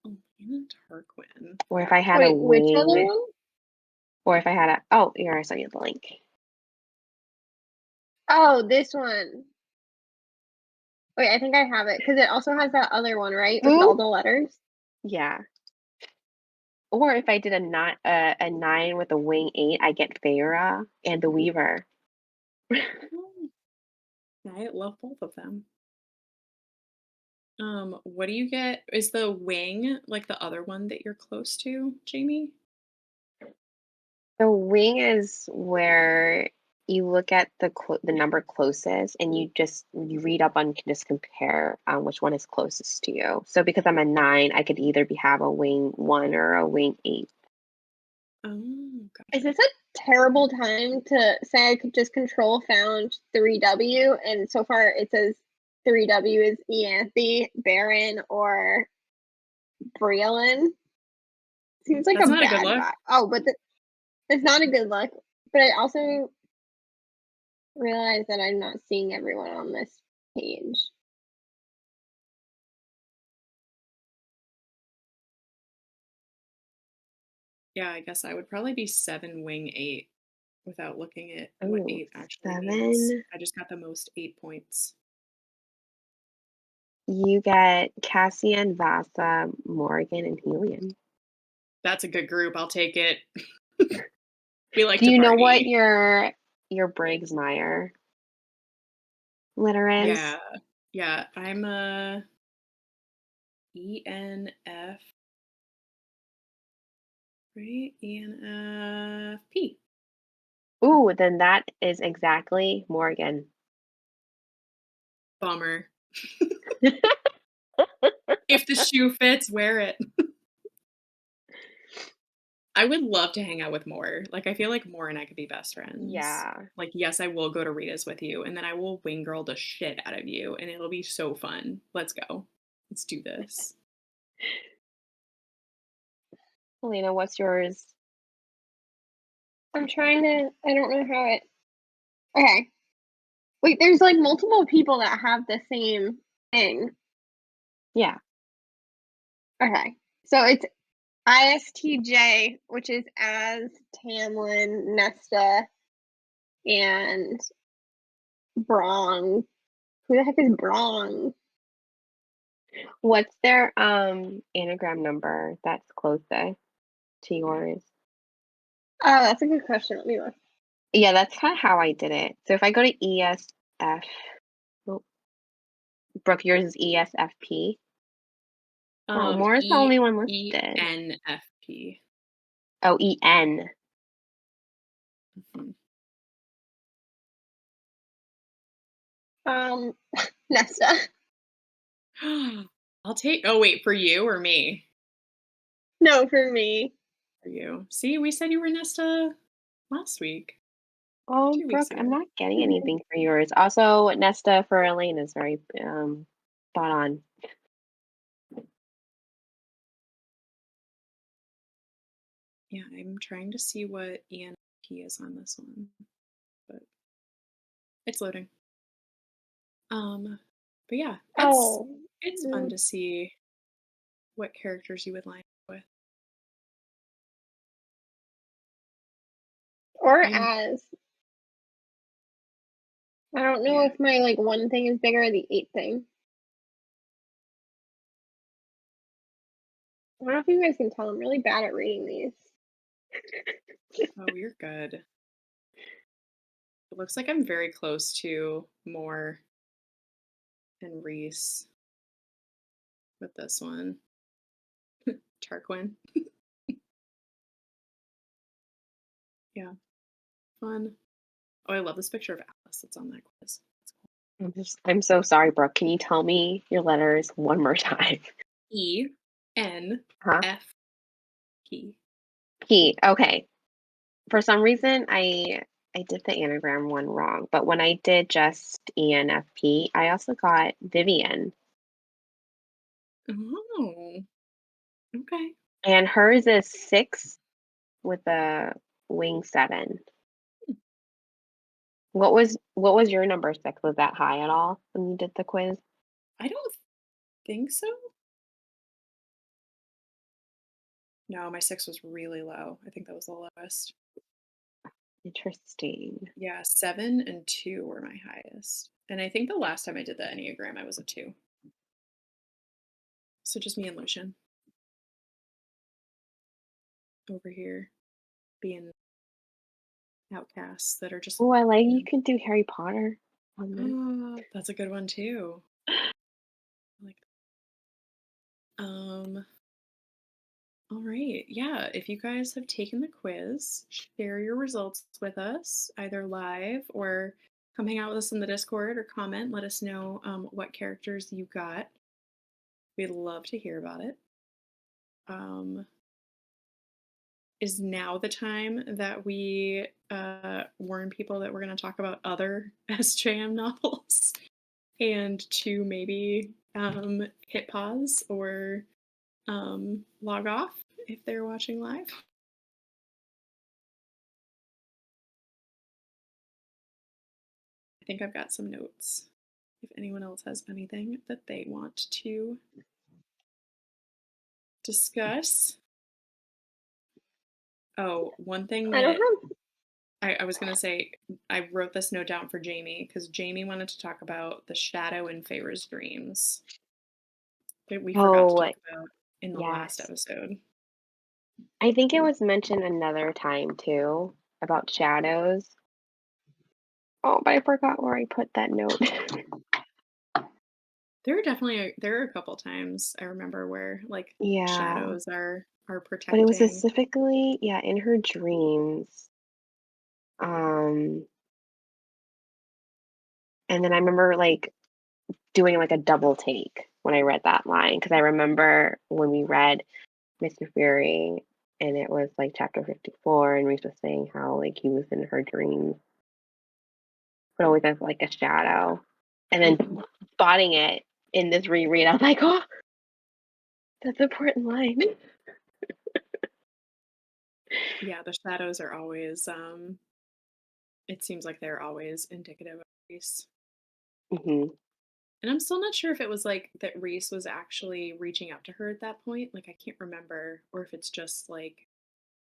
Oh, Lena Tarquin. Or if I had a Wait, which other wing, one? or if I had a, oh, here, I saw you the link. Oh, this one. Wait, I think I have it because it also has that other one, right, with all Ooh. the letters. Yeah. Or if I did a 9 with a wing 8, I get Feyre and the Weaver. Oh, I love both of them. What do you get? Is the wing like the other one that you're close to, Jamie? The wing is where you look at the number closest and you read up on, just compare which one is closest to you. So because I'm a 9, I could either have a wing 1 or a wing 8. Oh, Is gotcha. this a terrible time to say I could just control found 3W? And so far it says 3W is Eanthe, Baron, or Briellen. Seems like That's a not a good bad look. guy. Oh, but it's not a good look. But I also realize that I'm not seeing everyone on this page. Yeah, I guess I would probably be 7 wing 8 without looking at what Oh, 8 actually means. 7. I just got the most 8 points. You get Cassian, Vasa, Morgan, and Helium. That's a good group. I'll take it. We like Do to you know what party. your Briggs Meyer letter is? Yeah. Yeah, I'm a ENF, right? ENFP. Ooh, then that is exactly Morgan. Bummer. If the shoe fits, wear it. I would love to hang out with Moore. Like, I feel like Moore and I could be best friends. Yeah. Like, yes, I will go to Rita's with you, and then I will wing girl the shit out of you, and it'll be so fun. Let's go. Let's do this. Elena, what's yours? I'm trying to. I don't know how it. Okay. Wait, there's like multiple people that have the same thing. Yeah. Okay. So it's ISTJ, which is as Tamlin, Nesta, and Brong. Who the heck is Brong? What's their anagram number that's closest to yours? Oh, that's a good question. Let me look. Yeah, that's kind of how I did it. So if I go to ESF, oh, Brooke, yours is ESFP. Oh, Maura's the only one listed. ENFP. Oh, EN. Mhm. Nesta. I'll take. Oh wait, for you or me? No, for me. For you. See, we said you were Nesta last week, Oh, 2 weeks Brooke, I'm ago. not getting anything for yours. Also, Nesta for Elaine is very spot on. Yeah, I'm trying to see what ENFP is on this one, but it's loading. But yeah, it's Oh. it's fun to see what characters you would line up with. Or I'm as. I don't know yeah. if my like one thing is bigger or the 8 thing. I don't know if you guys can tell. I'm really bad at reading these. Oh, you're good. It looks like I'm very close to Moore and Reese with this one. Tarquin. Yeah, fun. Oh, I love this picture of Alice that's on that quiz. That's I'm so sorry, Brooke. Can you tell me your letters one more time? cool. ENFP. Huh? P. Okay. For some reason, I did the anagram one wrong, but when I did just ENFP, I also got Vivian, Oh, okay. and hers is 6 with a wing 7. What was your number 6? Was that high at all when you did the quiz? I don't think so. No, my 6 was really low. I think that was the lowest. Interesting. Yeah, 7 and 2 were my highest. And I think the last time I did the Enneagram, I was a 2. So just me and Lucian over here being outcasts that are just, Oh, I like you you know, could do Harry Potter on this. oh, that's a good one too. I like that. All right. Yeah, if you guys have taken the quiz, share your results with us, either live or come hang out with us in the Discord or comment. Let us know what characters you got. We'd love to hear about it. Um, is now the time that we warn people that we're going to talk about other SJM novels and to maybe hit pause or log off if they're watching live? I think I've got some notes. If anyone else has anything that they want to discuss. Oh, one thing I don't that have. I was going to say, I wrote this note down for Jamie because Jamie wanted to talk about the shadow in Feyre's dreams that we forgot to Oh, talk about in the last yes. episode. I think it was mentioned another time too about shadows. Oh, but I forgot where I put that note. There are a couple times I remember where like Yeah, shadows are but it was protecting. specifically, yeah, in her dreams. Um, and then I remember like doing like a double take when I read that line because I remember when we read Mr. Fury and it was like chapter 54, and Reese was saying how like he was in her dreams, but always as like a shadow. And Mhm. then spotting it in this reread, I was like, oh, that's an important line. Yeah, the shadows are always, it seems like they're always indicative of Reese. Hmm. And I'm still not sure if it was like that Reese was actually reaching out to her at that point. Like, I can't remember, or if it's just like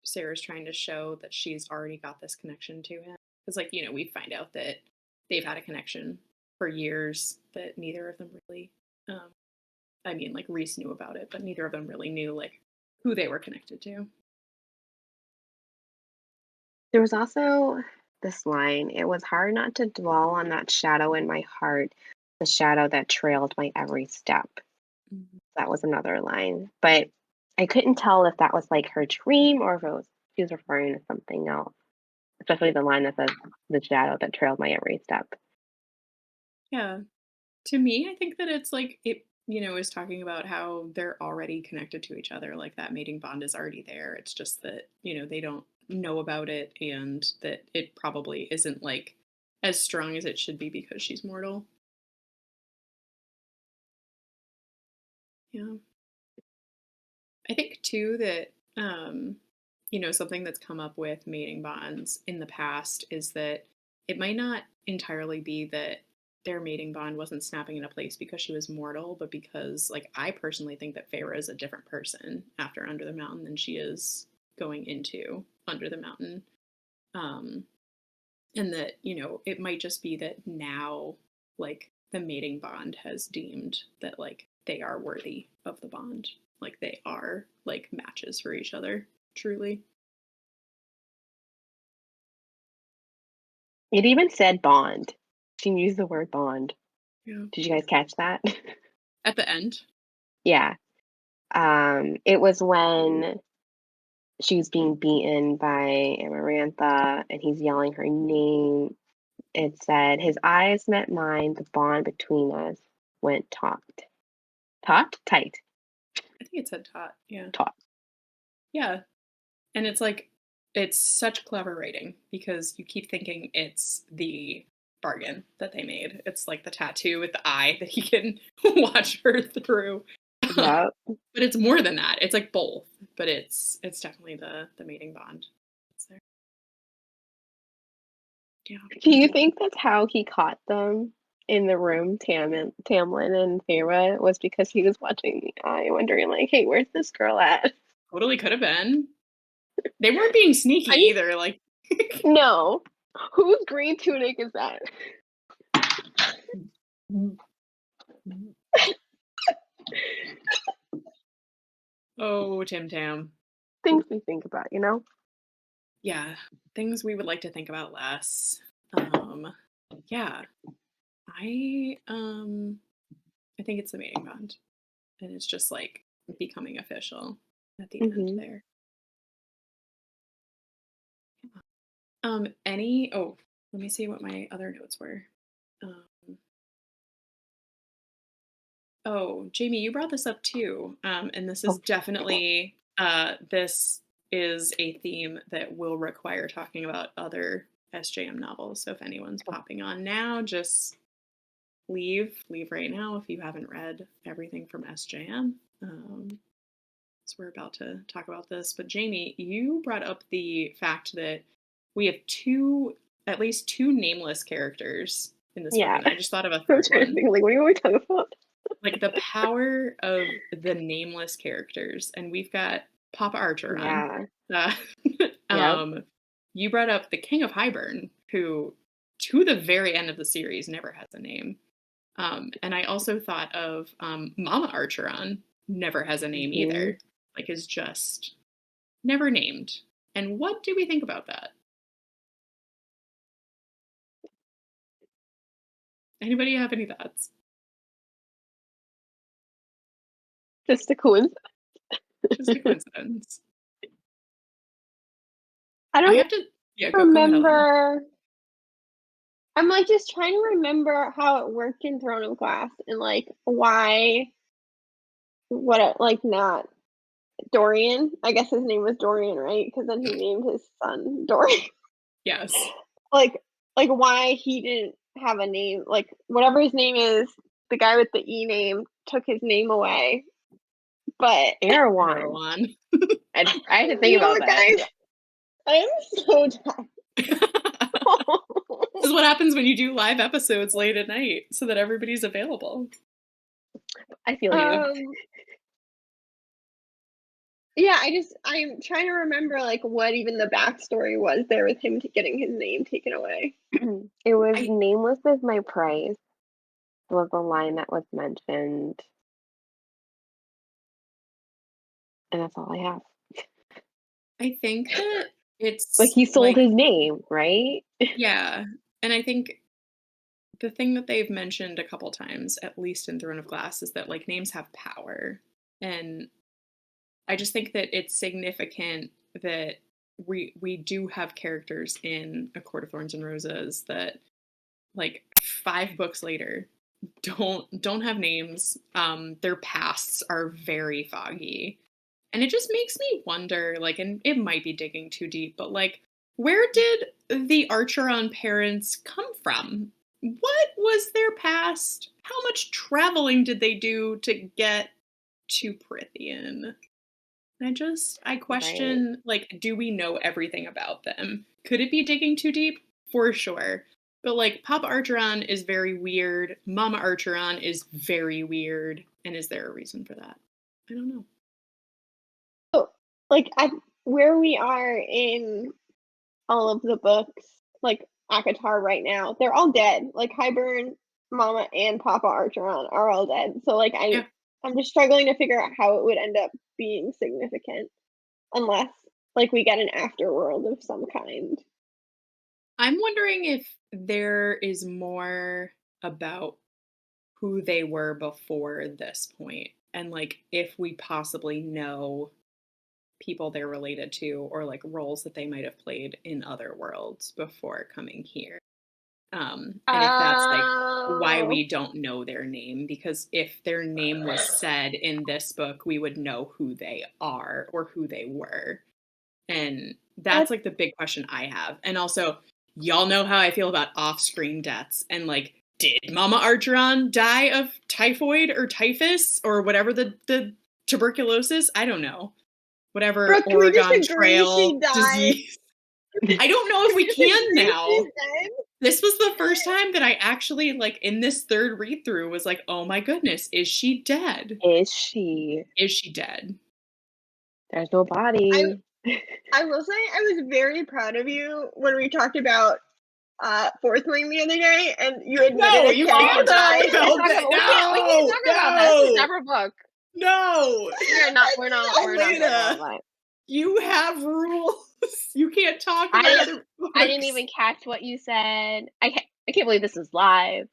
Sarah's trying to show that she's already got this connection to him. Because, like, we find out that they've had a connection for years that neither of them really, um, I mean, like, Reese knew about it, but neither of them really knew, like, who they were connected to. There was also this line, it was hard not to dwell on that shadow in my heart, the shadow that trailed my every step. Mhm. That was another line. But I couldn't tell if that was like her dream or if it was she was referring to something else. Especially the line that says the shadow that trailed my every step. Yeah. To me, I think that it's like it is talking about how they're already connected to each other. Like that mating bond is already there. It's just that, they don't know about it and that it probably isn't like as strong as it should be because she's mortal. Yeah. I think too that something that's come up with mating bonds in the past is that it might not entirely be that their mating bond wasn't snapping into place because she was mortal, but because like I personally think that Feyre is a different person after Under the Mountain than she is going into Under the Mountain. Um, and that, it might just be that now like the mating bond has deemed that like they are worthy of the bond. Like they are like matches for each other, truly. It even said bond. She used the word bond. Yeah. Did you guys catch that? At the end. Yeah. It was when she was being beaten by Amarantha and he's yelling her name. It said, his eyes met mine, the bond between us went taut. Taut? Tight. I think it said tot. Yeah. Taut. Yeah. And it's like it's such clever writing because you keep thinking it's the bargain that they made. It's like the tattoo with the eye that he can watch her through. But Yeah. it's more than that. It's like both, but it's definitely the mating bond. It's there. Yeah. Do you think that's how he caught them in the room, Tamlin and Feyre, was because he was watching the eye, wondering like, hey, where's this girl at? Totally could have been. They weren't being sneaky I mean, either. Like, no. Whose green tunic is that? oh, Tim Tam. Things we think about, you know? Yeah, things we would like to think about less. Yeah, I think it's the mating bond, and it's just like becoming official at the end Hmm. there. Any? Oh, let me see what my other notes were. Um, oh, Jamie, you brought this up too, and this is Oh, definitely this is a theme that will require talking about other SJM novels. So if anyone's popping on now, just leave right now if you haven't read everything from SJM. So we're about to talk about this. But Jamie, you brought up the fact that we have at least two nameless characters in this book, yeah. and I just thought of a I third was trying to one. think, like, what are we talking about? Like the power of the nameless characters, and we've got Papa Archer on. Yeah. Uh, Yep. you brought up the King of Hybern, who to the very end of the series never has a name. And I also thought of Mama Archeron, never has a name Hmm. either, like is just never named. And what do we think about that? Anybody have any thoughts? Just a coincidence. Just a coincidence. I I don't have to, yeah, go ahead, Elena. remember. I'm like just trying to remember how it worked in Throne of Glass and like why, what, like not Dorian. I guess his name was Dorian, right? Because then he named his son Dorian. Yes. like like why he didn't have a name, like whatever his name is, the guy with the E name took his name away. But Erewhon. Erewhon. I had to think you know about what, that. guys? I am so tired. This is what happens when you do live episodes late at night so that everybody's available. I feel you. Yeah, I'm trying to remember like what even the backstory was there with him getting his name taken away. It was I nameless is my price was the line that was mentioned, and that's all I have. I think that Like it's he sold like, his name, right? yeah, and I think the thing that they've mentioned a couple times, at least in Throne of Glass, is that like names have power. And I just think that it's significant that we do have characters in A Court of Thorns and Roses that like 5 books later don't have names. Their pasts are very foggy. And it just makes me wonder, like, and it might be digging too deep, but like, where did the Archeron parents come from? What was their past? How much traveling did they do to get to Prithian? I Right. question, like, do we know everything about them? Could it be digging too deep? For sure. But like, Papa Archeron is very weird. Mama Archeron is very weird. And is there a reason for that? I don't know. Like at where we are in all of the books, like Akatar right now, they're all dead. Like Hybern, Mama, and Papa Archeron are all dead. So like Yeah. I'm just struggling to figure out how it would end up being significant unless like we get an afterworld of some kind. I'm wondering if there is more about who they were before this point, and like if we possibly know people they're related to or like roles that they might have played in other worlds before coming here. And if that's like why Oh, we don't know their name, because if their name was said in this book, we would know who they are or who they were. And that's that's like the big question I have. And also, y'all know how I feel about off-screen deaths. And like, did Mama Archeron die of typhoid or typhus or whatever the tuberculosis? I don't know. Whatever Brooke. Can we just Oregon agree she Trail died? disease. I don't know if Can we we just can agree she's now. dead? This was the first time that I actually, like, in this third read through, was like, oh my goodness, is she dead? Is she? Is she dead? There's no I body. I will say I was very proud of you when we talked about Fourth Wing the other day, and you admitted No, a you character can't talk died. about that. We can't No, talk about that. This is a no, separate book. no. We're not talking Elena, about that. you have rules. You can't talk I about didn't other I didn't books. even catch what you said. I can't believe this is live.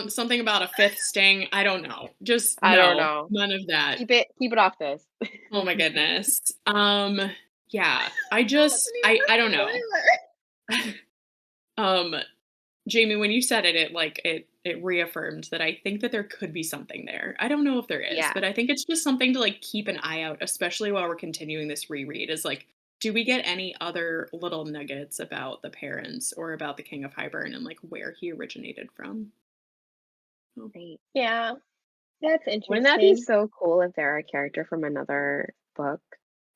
Something about a fifth sting. I don't know. Just I don't no, know. none of that. Keep it off this. Oh my goodness. Yeah, That wasn't I even don't know. a spoiler. Um, Jamie, when you said it, it reaffirmed that I think that there could be something there. I don't know if there is, Yeah. but I think it's just something to like keep an eye out, especially while we're continuing this reread. Is like, do we get any other little nuggets about the parents or about the King of Hybern and like where he originated from? Oh, Right. Yeah, that's Wouldn't that be interesting. so cool if they're a character from another book?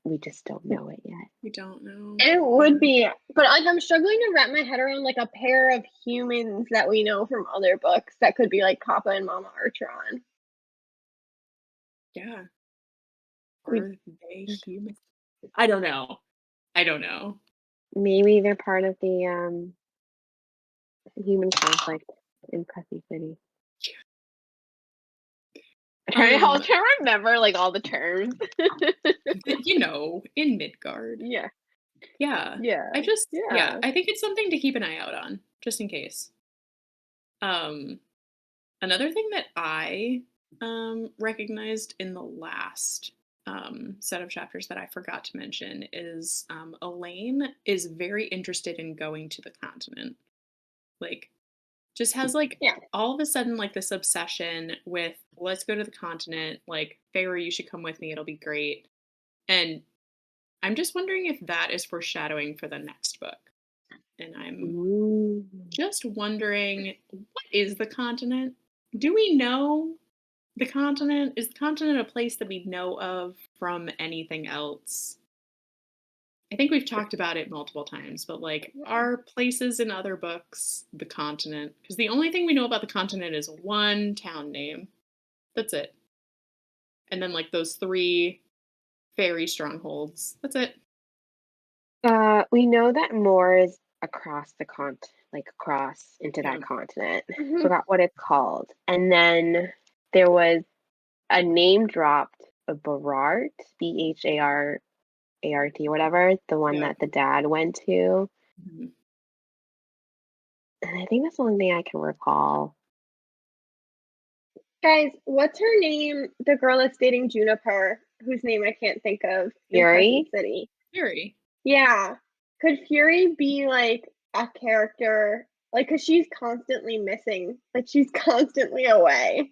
We just don't know it yet. we don't know. It Yeah. would be, but like I'm struggling to wrap my head around like a pair of humans that we know from other books that could be like Papa and Mama Archeron. Yeah. We Are they human? I don't know. I don't know. maybe they're part of the human conflict in Puffy City. I'll Um, try to remember like all the terms. you know, in Midgard. Yeah. Yeah. Yeah. Yeah, Yeah. I think it's something to keep an eye out on, just in case. Um, Another thing that I recognized in the last set of chapters that I forgot to mention is Elaine is very interested in going to the continent. Like, just has like Yeah. all of a sudden like this obsession with let's go to the continent. Like, Feyre, you should come with me. It'll be great. And I'm just wondering if that is foreshadowing for the next book. And I'm Ooh. just wondering, what is the continent? Do we know the continent? Is the continent a place that we know of from anything else? I think we've talked about it multiple times, but like, are places in other books the continent? Because the only thing we know about the continent is one town name. That's it. And then like those three fairy strongholds. That's it. We know that more is across the like across into Yeah. that continent. Mhm. Forgot what it's called. And then there was a name dropped of Barart, Bhart, whatever, the one Yeah. that the dad went to. Mhm. And I think that's the only thing I can recall. Guys, what's her name? The girl that's dating Juniper, whose name I can't think of in Crescent Fury? City. Fury. Yeah. Could Fury be like a character? Like, cause she's constantly missing. Like, she's constantly away.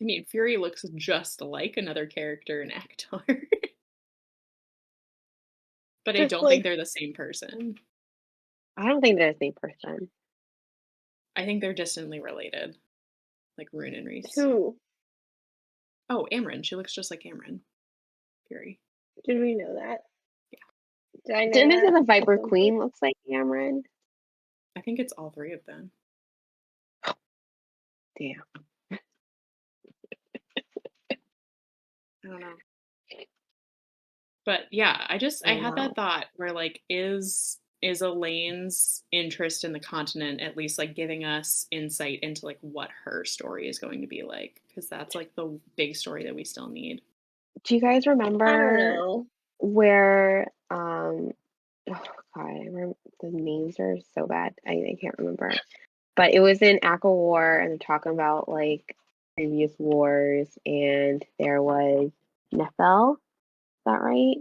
I mean, Fury looks just like another character in Actor, but I Just don't think like they're the same person. I don't think they're the same person. I think they're distantly related, like Rune and Reese. who? Oh, Amryn. She looks just like Amryn. Fury. Did we know that? Yeah. Did I know Didn't they say that? the Viper Something? Queen looks like Cameron? I think it's all three of them. Damn. I don't know. But yeah, I I had that know. thought where like is Elaine's interest in the continent at least like giving us insight into like what her story is going to be like, because that's like the big story that we still need. Do you guys I don't remember know. where oh god, I remember the names are so bad. I can't remember. But it was in Aqua War and they're talking about like previous wars and there was Nephel, is that right?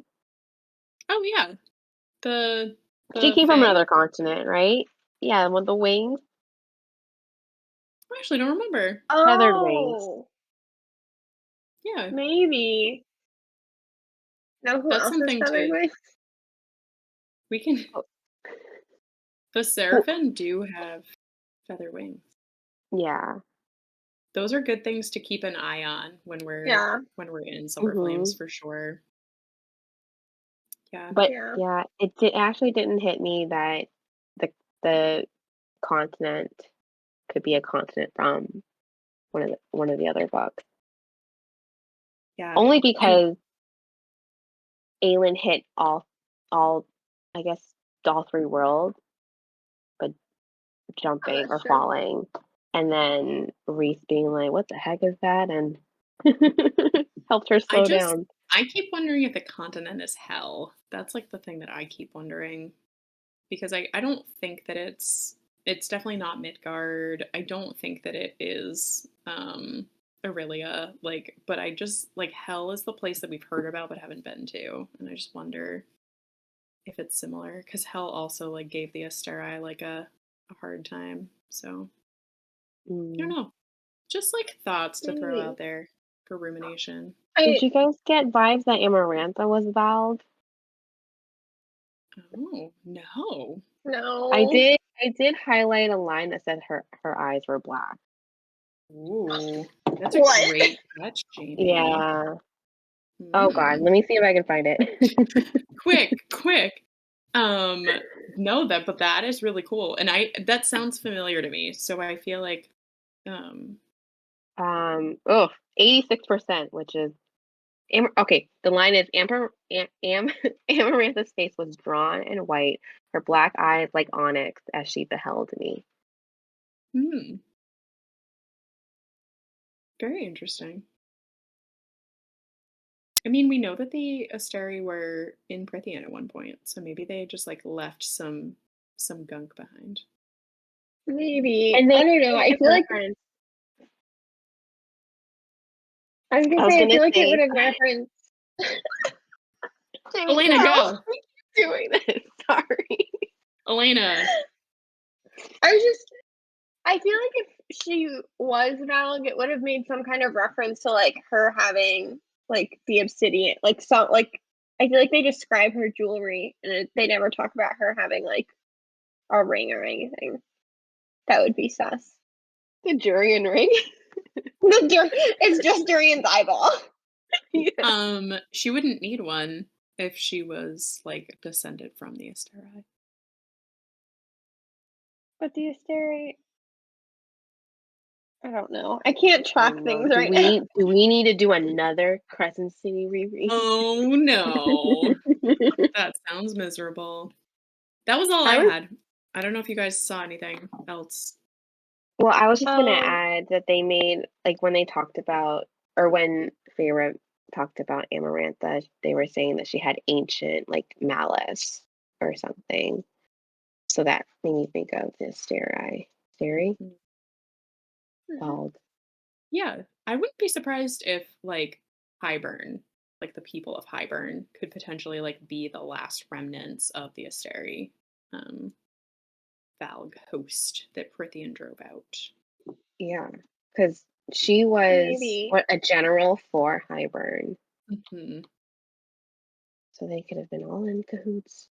Oh yeah. The She the came from Fae? another continent, right? Yeah, with the wings, I actually don't remember. feathered wings. Oh, Yeah. maybe. Know who That's else is something feathered to wings? we can Oh, the who- Seraphim do have feather wings. yeah. Those are good things to keep an eye on Yeah, when we're in Silver hmm Flames for sure. Yeah. But yeah. yeah, actually didn't hit me that the the continent could be a continent from one of the other books. Yeah. Only And because Aelin hit all I guess all three worlds, but Oh, jumping that's or true. falling. And then Reese being like, what the heck is that? And helped her I slow just down. I keep wondering if the continent is hell. That's like the thing that I keep wondering because I don't think that it's definitely not Midgard. I don't think that it is Aurelia, like, but I just like hell is the place that we've heard about but haven't been to, and I just wonder if it's similar because hell also like gave the Asteri like a hard time. So I don't Mm. know. Just like thoughts to throw Maybe. out there for rumination. Did I you guys get vibes that Amarantha was Valve? Oh no. no. I did highlight a line that said her eyes were black. Ooh, that's a What? great catch, Jamie. Yeah. Oh God, Mm. let me see if I can find it. Quick, quick. Um, no, but that is really cool, and that sounds familiar to me. So I feel like, um, Oh, 86%, which is okay. The line is Amarantha's face was drawn in white, her black eyes like onyx as she beheld me. hmm, very interesting. I mean, we know that the Asteri were in Prithian at one point, so maybe they just like left some gunk behind. Maybe. And they I don't know. did I give feel like reference. I was gonna I was say I gonna feel like it would say, have referenced Jamie, Elena, no, go. doing this. Sorry. Elena. I was just I feel like if she was Valg, it would have made some kind of reference to like her having like the obsidian, like some like I feel like they describe her jewelry and they never talk about her having like a ring or anything. That would be sus. The Durian ring. It's just Durian's eyeball. Yeah. She wouldn't need one if she was like descended from the Asteri. But the Asteri, I don't know. I can't I track don't know. things Do right now. we need to do another Crescent City reread? Oh no. That sounds miserable. That was all I I was had. I don't know if you guys saw anything else. Well, I was just gonna Um, add that they made like when they talked about or when Feyre talked about Amarantha, they were saying that she had ancient like malice or something. So that made me think of the Steri Mhm. mhm. called. Yeah, I wouldn't be surprised if like Highburn, like the people of Highburn, could potentially like be the last remnants of the Asteri um, Valg host that Prithian drove out. Yeah, because she was Maybe. what a general for Highburn, Hmm. so they could have been all in cahoots.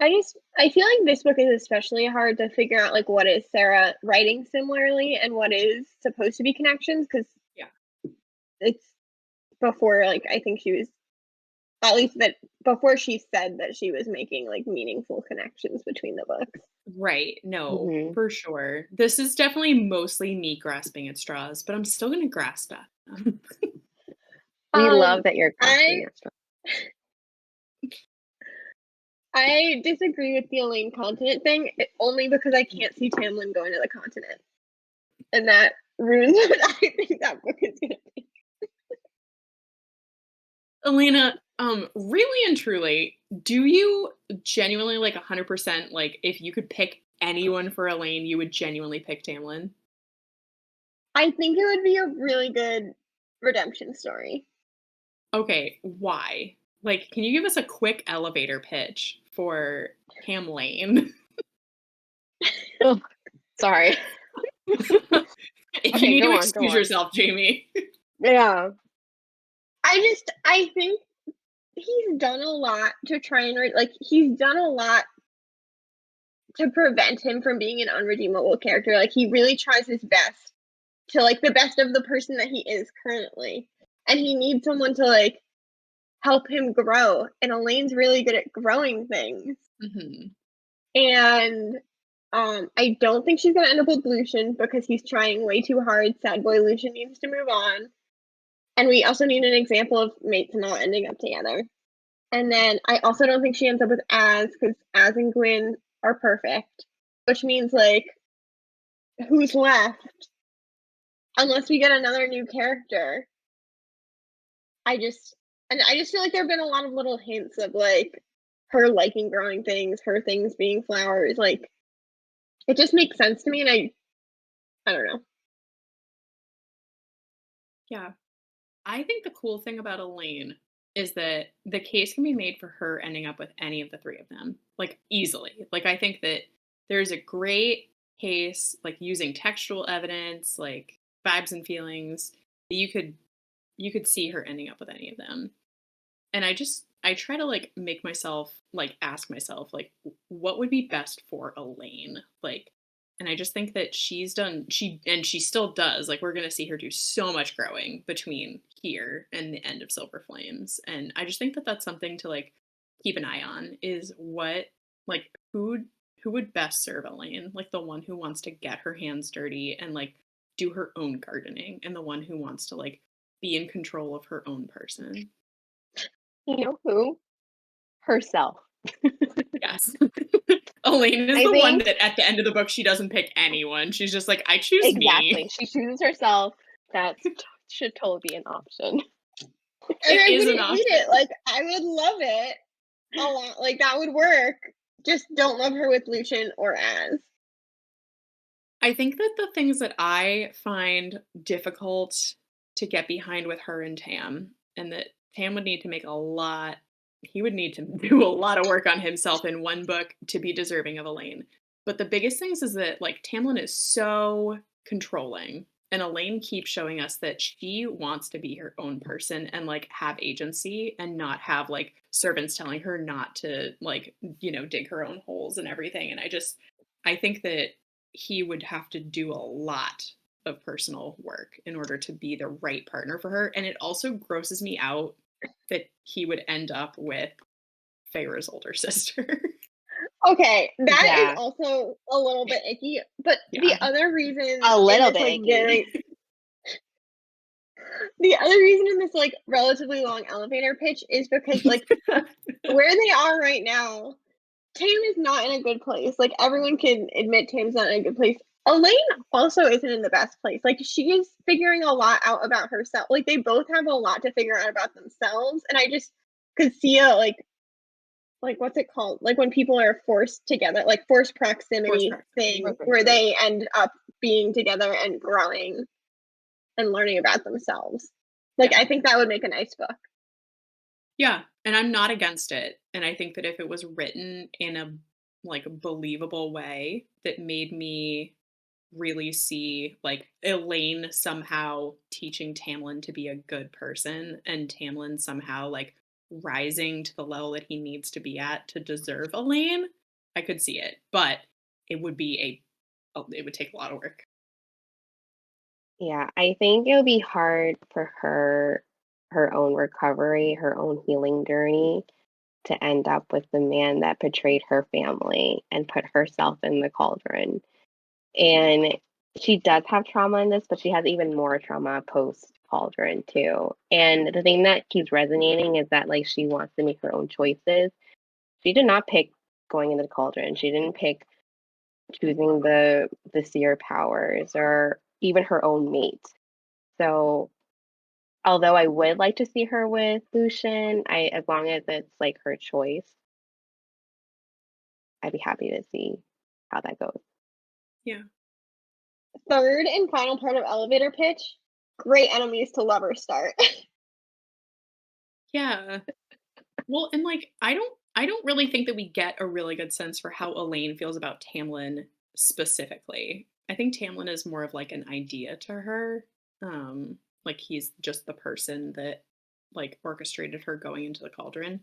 I feel like this book is especially hard to figure out like what is Sarah writing similarly and what is supposed to be connections because Yeah. it's before like I think she was at least that before she said that she was making like meaningful connections between the books. Right. No, Hmm. for sure. This is definitely mostly me grasping at straws, but I'm still going to grasp at them. We Um love that you're I grasping at stuff. I disagree with the Elaine continent thing only because I can't see Tamlin going to the continent. And that ruins what I think that book is gonna be. Elena, really and truly, do you genuinely like 100% like if you could pick anyone for Elaine, you would genuinely pick Tamlin? I think it would be a really good redemption story. Okay, why? Like, can you give us a quick elevator pitch for Tam Lane? Oh, sorry. If you Okay, need to go on, go excuse on. yourself, Jamie. Yeah. I think he's done a lot to try and like he's done a lot to prevent him from being an unredeemable character. Like he really tries his best to like the best of the person that he is currently. And he needs someone to like help him grow. And Elaine's really good at growing things. Hmm. And I don't think she's gonna end up with Lucian because he's trying way too hard. Sad boy Lucian needs to move on. And we also need an example of mates not ending up together. And then I also don't think she ends up with Az because Az and Gwyn are perfect, which means like who's left unless we get another new character. I just feel like there have been a lot of little hints of like her liking growing things, her things being flowers. Like it just makes sense to me, and I don't know. Yeah. I think the cool thing about Elaine is that the case can be made for her ending up with any of the three of them, like easily. Like, I think that there's a great case, like using textual evidence, like vibes and feelings, that you could see her ending up with any of them. And I try to like make myself like ask myself like what would be best for Elaine, like, and I just think that she still does, like, we're going to see her do so much growing between here and the end of Silver Flames, and I just think that that's something to like keep an eye on, is what, like, who would best serve Elaine, like the one who wants to get her hands dirty and like do her own gardening, and the one who wants to like be in control of her own person. You know who? Herself. Yes. Elaine is I the one think that at the end of the book she doesn't pick anyone. She's just like, I choose me. exactly. She chooses herself. Should totally be an option. And It I is an wouldn't hate option. it. Like I would love it a lot. Like that would work. Just don't love her with Lucian or Az. I think that the things that I find difficult to get behind with her and Tam, and that Tam would need to make a lot, he would need to do a lot of work on himself in one book to be deserving of Elaine. But the biggest things is that like Tamlin is so controlling And Elaine keeps showing us that she wants to be her own person and like have agency and not have like servants telling her not to like, dig her own holes and everything. And I think that he would have to do a lot of personal work in order to be the right partner for her. And it also grosses me out that he would end up with Feyre's older sister. Okay, that is Yeah, also a little bit icky. But Yeah. a in little this bit like icky. the other reason in this like relatively long elevator pitch is because like where they are right now, Tam is not in a good place. Like everyone can admit Tam's not in a good place. Elaine also isn't in the best place. Like she is figuring a lot out about herself. Like they both have a lot to figure out about themselves. And I just could see a like what's it called? Like when people are forced together, like forced Forced proximity proximity. thing where they end up being together and growing and learning about themselves. Like Yeah. I think that would make a nice book. Yeah, and I'm not against it, and I think that if it was written in a, like, believable way that made me really see, like, Elaine somehow teaching Tamlin to be a good person and Tamlin somehow, like, rising to the level that he needs to be at to deserve Elaine, I could see it, but it would be it would take a lot of work. Yeah, I think it'll be hard for her own recovery, her own healing journey to end up with the man that betrayed her family and put herself in the cauldron. And she does have trauma in this, but she has even more trauma post cauldron too. And the thing that keeps resonating is that like she wants to make her own choices. She did not pick going into the cauldron. She didn't pick choosing the seer powers or even her own mate. So although I would like to see her with Lucian, as long as it's like her choice, I'd be happy to see how that goes. Yeah. Third and final part of elevator pitch. Great enemies to lovers start. Yeah. Well, and like I don't really think that we get a really good sense for how Elaine feels about Tamlin specifically. I think Tamlin is more of like an idea to her. Like he's just the person that like orchestrated her going into the cauldron.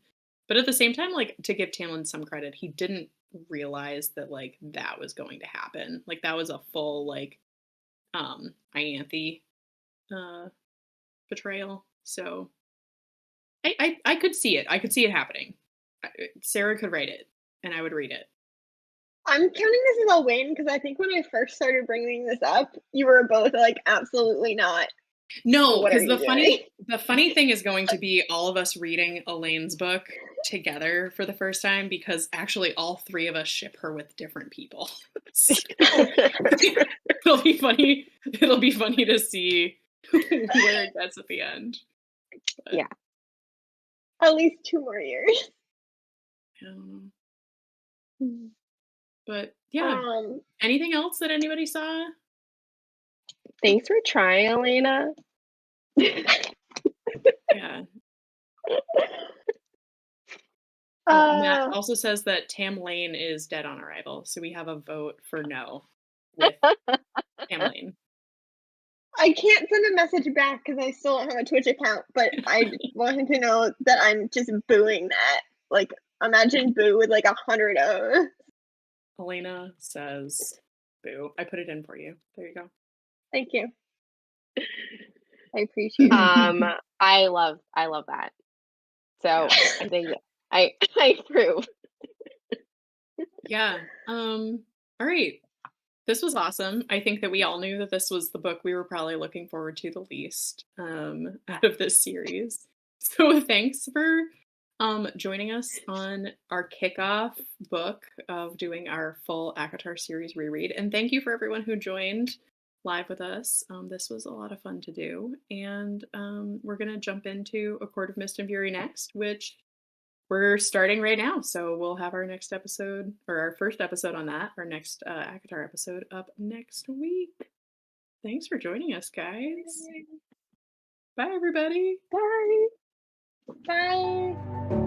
But at the same time, like to give Tamlin some credit, he didn't realize that like that was going to happen. Like that was a full like Ianthe uh betrayal. So I could see it. I could see it happening. Sarah could write it, and I would read it. I'm counting this as a win because I think when I first started bringing this up, you were both like, absolutely not. No, What are because you doing? the funny thing is going to be all of us reading Elaine's book together for the first time because actually all three of us ship her with different people. So, it'll be funny. It'll be funny to see where it gets at the end. But, Yeah. At least 2 more years. um, Mm. but yeah. Um, Anything else that anybody saw? Thanks for trying, Elena. Yeah. Matt uh, also says that Tam Lane is dead on arrival, so we have a vote for no with Tam Lane. I can't send a message back because I still don't have a Twitch account, but I wanted to know that I'm just booing that. Like, imagine boo with like 100 O's. Elena says boo. I put it in for you. There you go. Thank you. I appreciate it. I love that. So I think I approve. Yeah. All right. This was awesome. I think that we all knew that this was the book we were probably looking forward to the least out of this series. So thanks for joining us on our kickoff book of doing our full ACOTAR series reread. And thank you for everyone who joined live with us. This was a lot of fun to do. And we're going to jump into A Court of Mist and Fury next, which we're starting right now. So we'll have our next episode or our first episode on that, our next ACOTAR episode up next week. Thanks for joining us, guys. Bye, everybody. Bye. Bye.